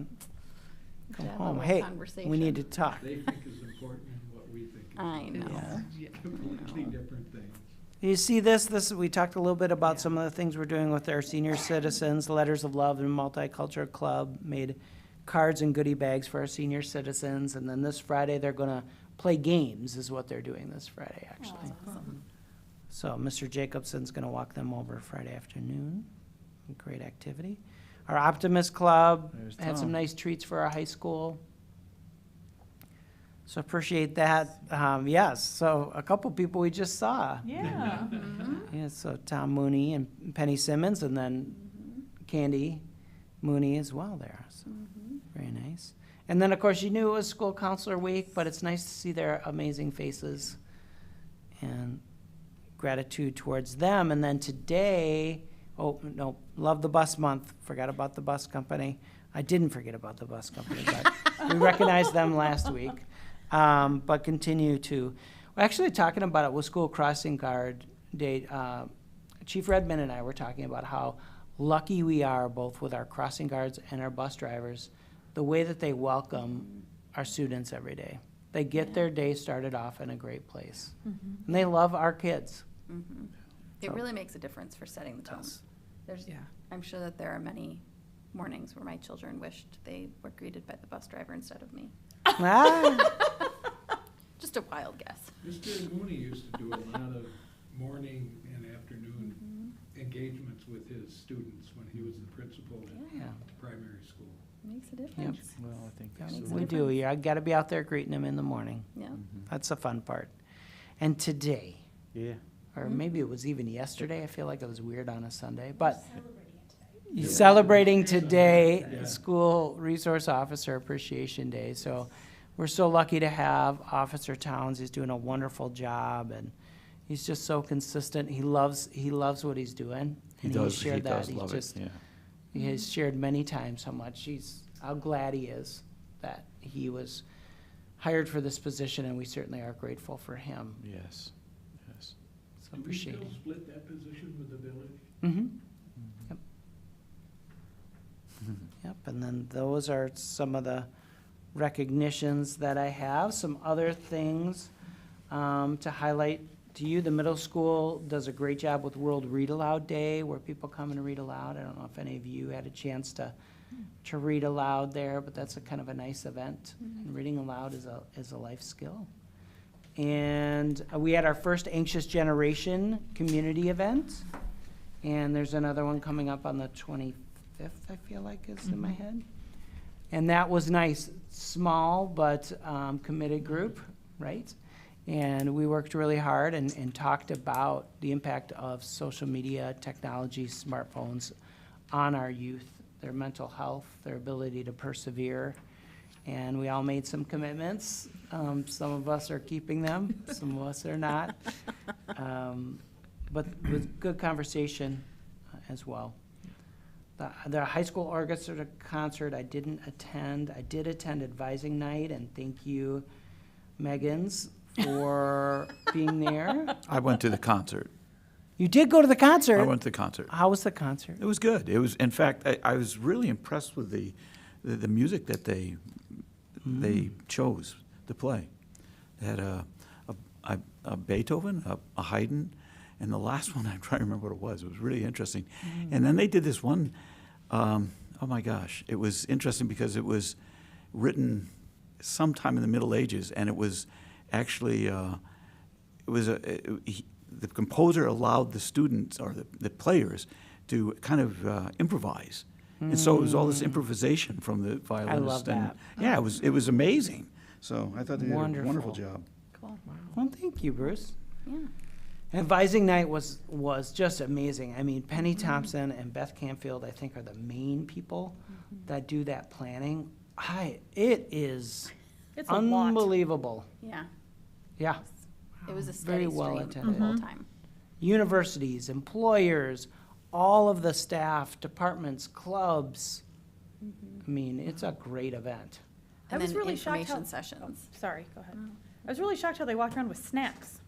come Have a home. little Hey, we conversation. need to talk. They think is important and what we think is I important. know. Yeah. Completely different things. You see this, we talked a little bit about some of the things we're doing with our senior citizens, Letters of Love and Multicultural Club made cards and goodie bags for our senior citizens, and then this Friday, they're gonna play games, is what they're doing this Friday, actually. So Mr. Jacobson's gonna walk them over Friday afternoon. Great activity. Our Optimist Club There's had some Tom. nice treats for our high school. So appreciate that. Yes, so a couple people we just saw. Yeah. Yeah, so Tom Mooney and Penny Simmons, and then Candy Mooney as well there. So very nice. And then, of course, you knew it was school counselor week, but it's nice to see their amazing faces and gratitude towards them. And then today, oh, no, love the bus month. Forgot about the bus company. I didn't forget about the bus company, but we recognized them last week. But continue to, we're actually talking about it with School Crossing Guard Day. Chief Redmond and I were talking about how lucky we are both with our crossing guards and our bus drivers, the way that they welcome our students every day. They get their day started off in a great place. And they love our kids. It So- really makes a difference for setting the tone. There's, Yeah. I'm sure that there are many mornings where my children wished they were greeted by the bus driver instead of me. Ah, Just a wild guess. Mr. Mooney used to do a lot of morning and afternoon engagements with his students when he was the principal at Yeah. primary school. Makes a difference. Well, I think Makes so. a we do. difference. You gotta be out there greeting them in the morning. Yeah. That's the fun part. And today, Yeah. or maybe it was even yesterday, I feel like it was weird on a Sunday, but you're celebrating today, Yeah. School Resource Officer Appreciation Day. So we're so lucky to have Officer Towns. He's doing a wonderful job, and he's just so consistent. He loves what he's doing. He and does, he's he shared that. does He's love it, just- yeah. He has shared many times how glad he is that he was hired for this position, and we certainly are grateful for him. Yes, yes. So Do we appreciate still it. split that position with the village? Mm-hmm. Yep. Yep, and then those are some of the recognitions that I have. Some other things to highlight to you. The middle school does a great job with World Read Aloud Day, where people come and read aloud. I don't know if any of you had a chance to read aloud there, but that's a kind of a nice event. And reading aloud is a life skill. And we had our first Anxious Generation community event. And there's another one coming up on the 25th, I feel like is in my head. And that was nice, small but committed group, right? And we worked really hard and talked about the impact of social media, technology, smartphones on our youth, their mental health, their ability to persevere. And we all made some commitments. Some of us are keeping them, some of us are not. but with good conversation as well. The high school orchestra concert I didn't attend. I did attend advising night, and thank you, Megan's, for being there. I went to the concert. You did go to the concert? I went to the concert. How was the concert? It was good. It was, in fact, I was really impressed with the music that they chose to play. They had a Beethoven, a Haydn, and the last one, I'm trying to remember what it was. It was really interesting. And then they did this one, oh my gosh, it was interesting because it was written sometime in the Middle Ages, and it was actually, the composer allowed the students, or the players, to kind of improvise. And so it was all this improvisation from the violinist. I love that. Yeah, it was amazing. So I thought they did a Wonderful. wonderful job. Cool. Well, thank you, Bruce. Yeah. Advising night was just amazing. I mean, Penny Thompson and Beth Canfield, I think, are the main people that do that planning. It is It's a lot. unbelievable. Yeah. Yeah. It was a Very steady well stream the attended. whole time. Universities, employers, all of the staff, departments, clubs. I mean, it's a great event. I And was then really shocked information how- sessions. Sorry, go ahead. I was really shocked how they walked around with snacks.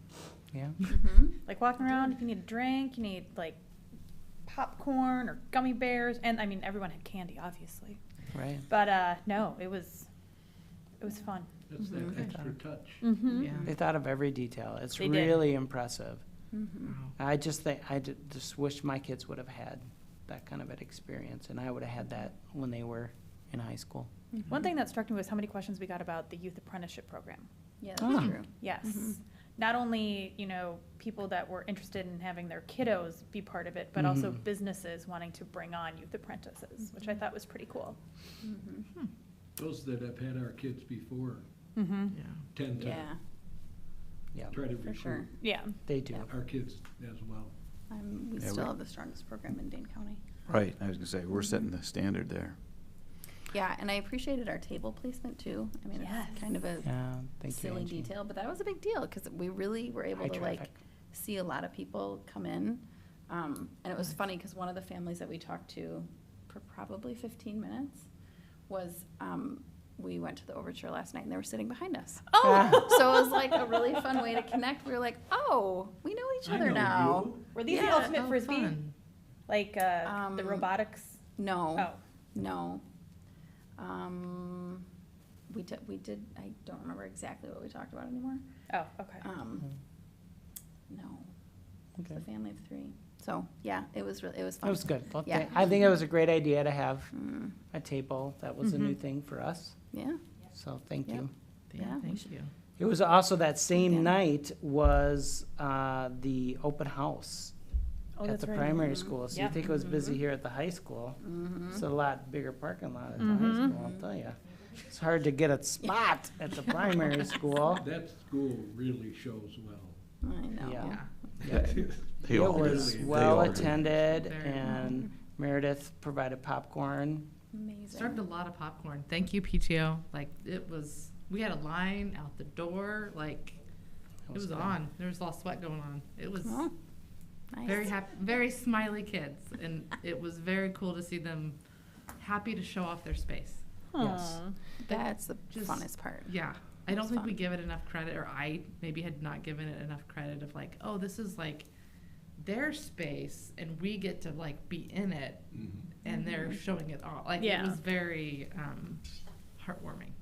Yeah. Like walking around, if you need a drink, you need like popcorn or gummy bears, and I mean everyone had candy, obviously. Right. But no, it was fun. That's that extra touch. Mm-hmm. Yeah. They thought of every detail. It's They did. really impressive. Mm-hmm. I just think, just wish my kids would have had that kind of an experience, and I would have had that when they were in high school. One thing that struck me was how many questions we got about the youth apprenticeship program. Yeah, that's Ah. true. Yes. Mhm. Not only, people that were interested in having their kiddos be part of it, but also Mhm. businesses wanting to bring on youth apprentices, which I thought was pretty cool. Mhm. Those that have had our kids before Mm-hmm. Yeah. tend to Yeah, Yeah, try to for sure. recruit Yeah. they do. Yeah. our kids as well. We Yeah, still we- have the strongest program in Dane County. Right, I was gonna say, we're setting the standard there. Yeah, and I appreciated our table placement too. I mean, Yes. it's kind of a Yeah, thank you, silly Angie. detail, but that was a big deal because we really were able High to like traffic. see a lot of people come in. And it was funny because one of the families that we talked to for probably 15 minutes was, we went to the Overture last night and they were sitting behind us. Oh, So it was like a really fun way to connect. We were like, oh, we know each other now. were these the Yeah. ultimate Oh, frisbee? fun. Like the robotics? No. Oh. No. We did, I don't remember exactly what we talked about anymore. Oh, okay. No. It's Okay. a family of 3. So, yeah, it was fun. It was good. Well, Yeah. I think it was a great idea to have Mm, a table. That was a new thing for us, yeah, so thank Yep. you. Yeah, Yeah, we thank should- you. It was also that same Yeah. night was the open house Oh, at that's the right. primary school. So you Yep. think it was busy here at the high school. It's a lot bigger parking lot at the high school, I'll tell you. It's hard to get a spot at the primary school. That school really shows well. I know. Yeah. They It all was do. They well all do. attended, Very and Meredith provided popcorn. Amazing. Served a lot of popcorn. Thank you, PTO. Like, we had a line out the door, like, it was good. on. There was a lot of sweat going on. It was Oh, nice. very happy, very smiley kids, and it was very cool to see them happy to show off their space. Yes. Aw. That's the Just- funnest part. Yeah. I don't It's think we fun. give it enough credit, or I maybe had not given it enough credit of like, oh, this is like their space and we get to like be in it and they're showing it all. Like, Yeah. it was very heartwarming.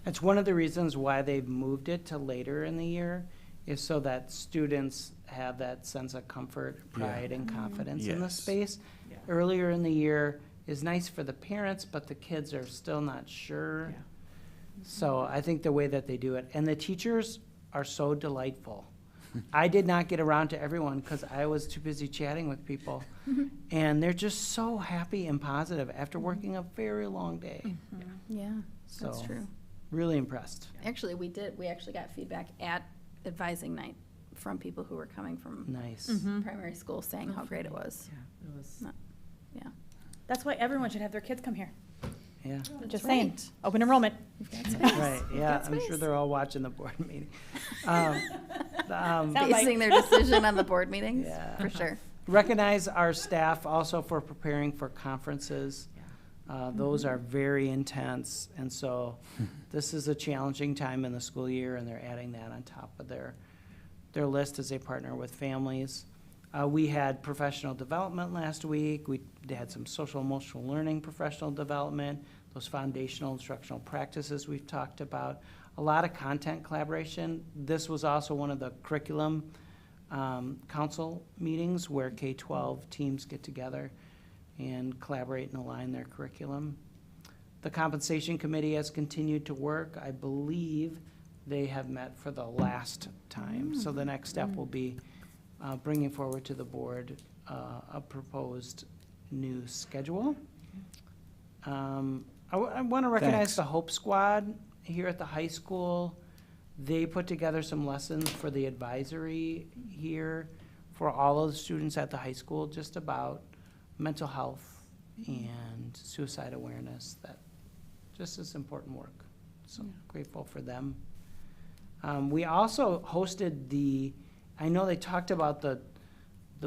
It's one of the reasons why they've moved it to later in the year, is so that students have that sense of comfort, pride, and confidence in the Yes. space. Yeah. Earlier in the year is nice for the parents, but the kids are still not sure. Yeah. So I think the way that they do it, and the teachers are so delightful. I did not get around to everyone because I was too busy chatting with people. And they're just so happy and positive after working a very long day. Yeah, that's So, true. really impressed. Actually, we actually got feedback at advising night from people who were coming from Nice. primary school saying how great it was. Yeah, it was. Yeah. That's why everyone should have their kids come here. Yeah. Just saying. Open enrollment. We've got space. Right, yeah, got I'm sure space. they're all watching the board meeting. Um, Basing their decision on the board meetings, Yeah. for sure. Recognize our staff also for preparing for conferences. Those are very intense, and so this is a challenging time in the school year, and they're adding that on top of their list as they partner with families. We had professional development last week. We had some social emotional learning professional development, those foundational instructional practices we've talked about, a lot of content collaboration. This was also one of the curriculum council meetings where K-12 teams get together and collaborate and align their curriculum. The compensation committee has continued to work. I believe they have met for the last time. So the next step will be bringing forward to the board a proposed new schedule. I want to recognize Thanks. the Hope Squad here at the high school. They put together some lessons for the advisory here for all of the students at the high school, just about mental health and suicide awareness. That just is important work. So grateful for them. We also hosted I know they talked about the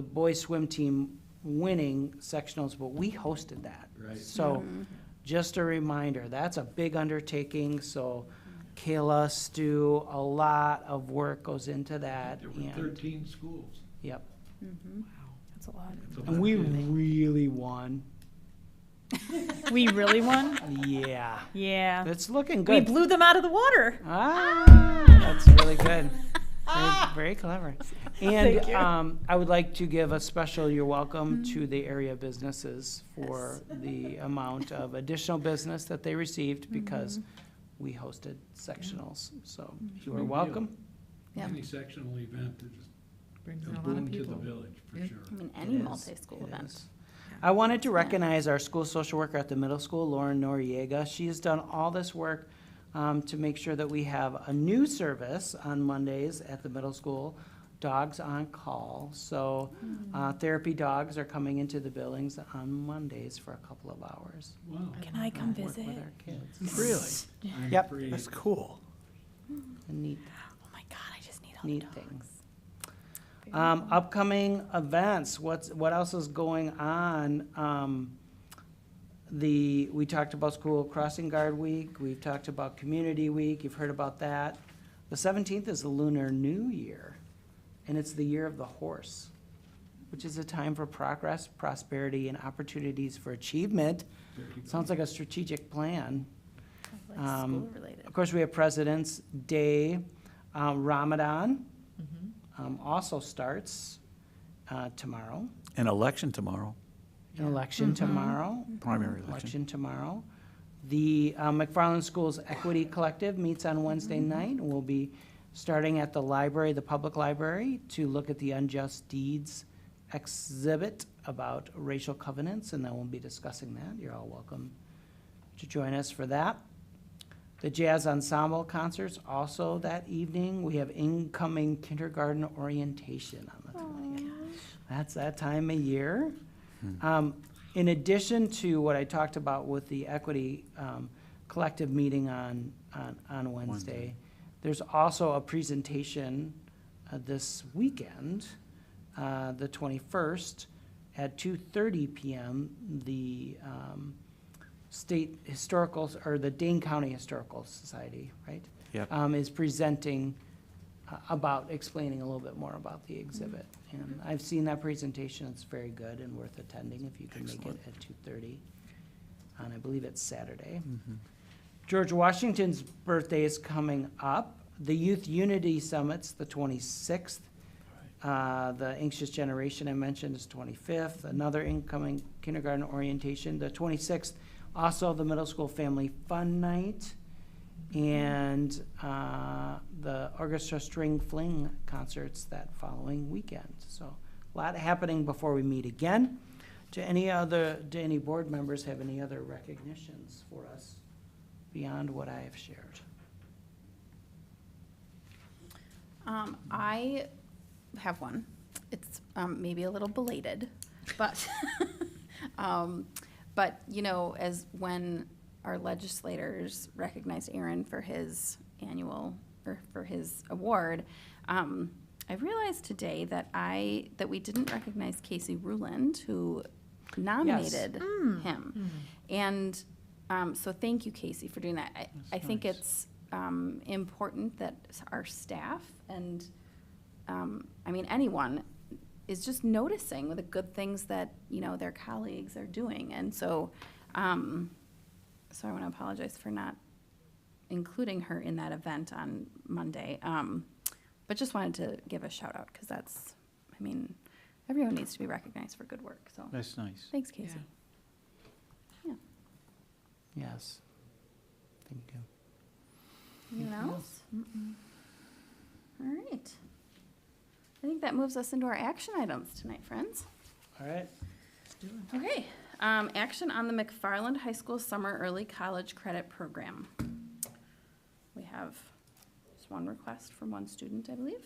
boys swim team winning sectionals, but we hosted that. Right. So just a reminder, that's a big undertaking, so Kayla, Stu, a lot of work goes into that. There were and- 13 schools. Yep. That's a lot. That's a lot And of we kids. really won. We really won? Yeah. Yeah. It's looking We good. blew them out of the water. That's really good. Very clever. And Thank you. I would like to give a special you're welcome to the area businesses for the amount of additional business that they received because we hosted sectionals. So you are Big deal. welcome. Yeah. Any sectional event is Brings a in a lot boom of to the people. village, for Yeah. sure. I mean, any It is. multi-school It event. is. I wanted to recognize our school social worker at the middle school, Lauren Noriega. She has done all this work to make sure that we have a new service on Mondays at the middle school, Dogs on Call. So therapy dogs are coming into the buildings on Mondays for a couple of hours. Wow. Can I come Work visit? with our kids. Really? I'm Yep. afraid- That's cool. Neat, Oh my God, I just need all the neat dogs. things. Upcoming events, what else is going on? We talked about School Crossing Guard Week, we've talked about Community Week, you've heard about that. The 17th is the Lunar New Year, and it's the year of the horse, which is a time for progress, prosperity, and opportunities for achievement. Very good. Sounds like a strategic plan. Like school-related. Of course, we have President's Day. Ramadan also starts tomorrow. An election tomorrow, An election tomorrow. primary election. Election tomorrow. The McFarland Schools Equity Collective meets on Wednesday night, and we'll be starting at the library, the public library, to look at the Unjust Deeds exhibit about racial covenants, and then we'll be discussing that. You're all welcome to join us for that. The Jazz Ensemble concerts also that evening. We have incoming kindergarten orientation on the 20th. That's that time of year. In addition to what I talked about with the equity collective meeting on Wednesday, there's also a presentation this weekend, the 21st, at 2:30 p.m. The State Historical, or the Dane County Historical Society, right? Yep. Is presenting about explaining a little bit more about the exhibit. And I've seen that presentation, it's very good and worth attending if you can make it at 2:30. And I believe it's Saturday. George Washington's birthday is coming up. The Youth Unity Summit's the 26th. The Anxious Generation I mentioned is 25th. Another incoming kindergarten orientation, the 26th. Also, the Middle School Family Fun Night. And the Orchestra String Fling concerts that following weekend. So a lot happening before we meet again. Do any board members have any other recognitions for us beyond what I have shared? I have one. It's maybe a little belated, but but you know, as when our legislators recognized Aaron for his annual or for his award, I realized today that we didn't recognize Casey Ruland, who nominated him. And so thank you, Casey, for doing that. I think nice. it's important that our staff and, I mean, anyone is just noticing the good things that, you know, their colleagues are doing. And so, so I want to apologize for not including her in that event on Monday. But just wanted to give a shout out because that's, I mean, everyone needs to be recognized for good work. So That's nice. thanks, Casey. Yeah. Yes. Thank you. Anyone else? All right. I think that moves us into our action items tonight, friends. All right. Okay. Action on the McFarland High School Summer Early College Credit Program. We have just one request from one student, I believe.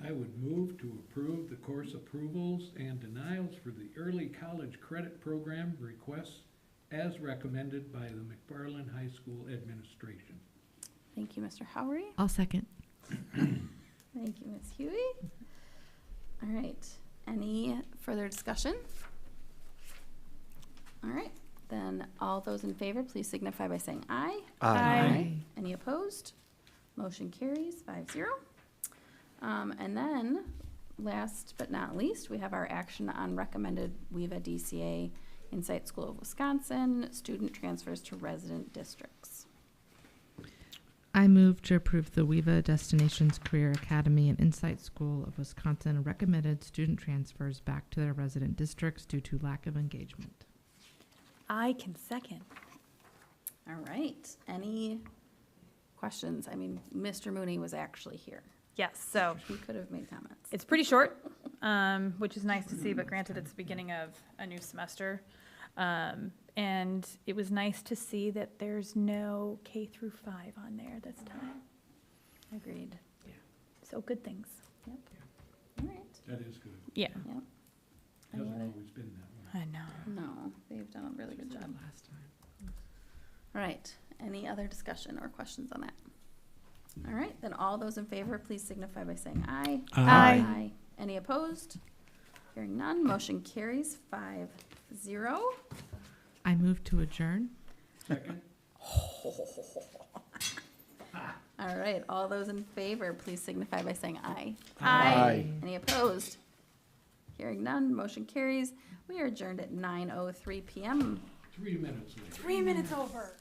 I would move to approve the course approvals and denials for the early college credit program requests as recommended by the McFarland High School administration. Thank you, Mr. Howery. I'll second. Thank you, Ms. Huey. All right. Any further discussion? All right. Then all those in favor, please signify by saying aye. Aye. Any opposed? Motion carries 5-0. And then, last but not least, we have our action on recommended WEVA DCA Insight School of Wisconsin student transfers to resident districts. I move to approve the WEVA Destinations Career Academy and Insight School of Wisconsin recommended student transfers back to their resident districts due to lack of engagement. I can second. All right. Any questions? I mean, Mr. Mooney was actually here. Yes, so He could have made comments. it's pretty short, which is nice to see, but granted, it's the beginning of a new semester. And it was nice to see that there's no K through 5 on there this time. Agreed. So good things. Yep. All right. That is good. Yeah, Yep. Any Hasn't other- always been that way. I know. No, they've done a really good job. Last time. All right. Any other discussion or questions on that? All right. Then all those in favor, please signify by saying aye. Aye. Any opposed? Hearing none, motion carries 5-0. I move to adjourn. Second? All right. All those in favor, please signify by saying aye. Aye. Any opposed? Hearing none, motion carries. We are adjourned at 9:03 p.m. 3 minutes late. 3 minutes over.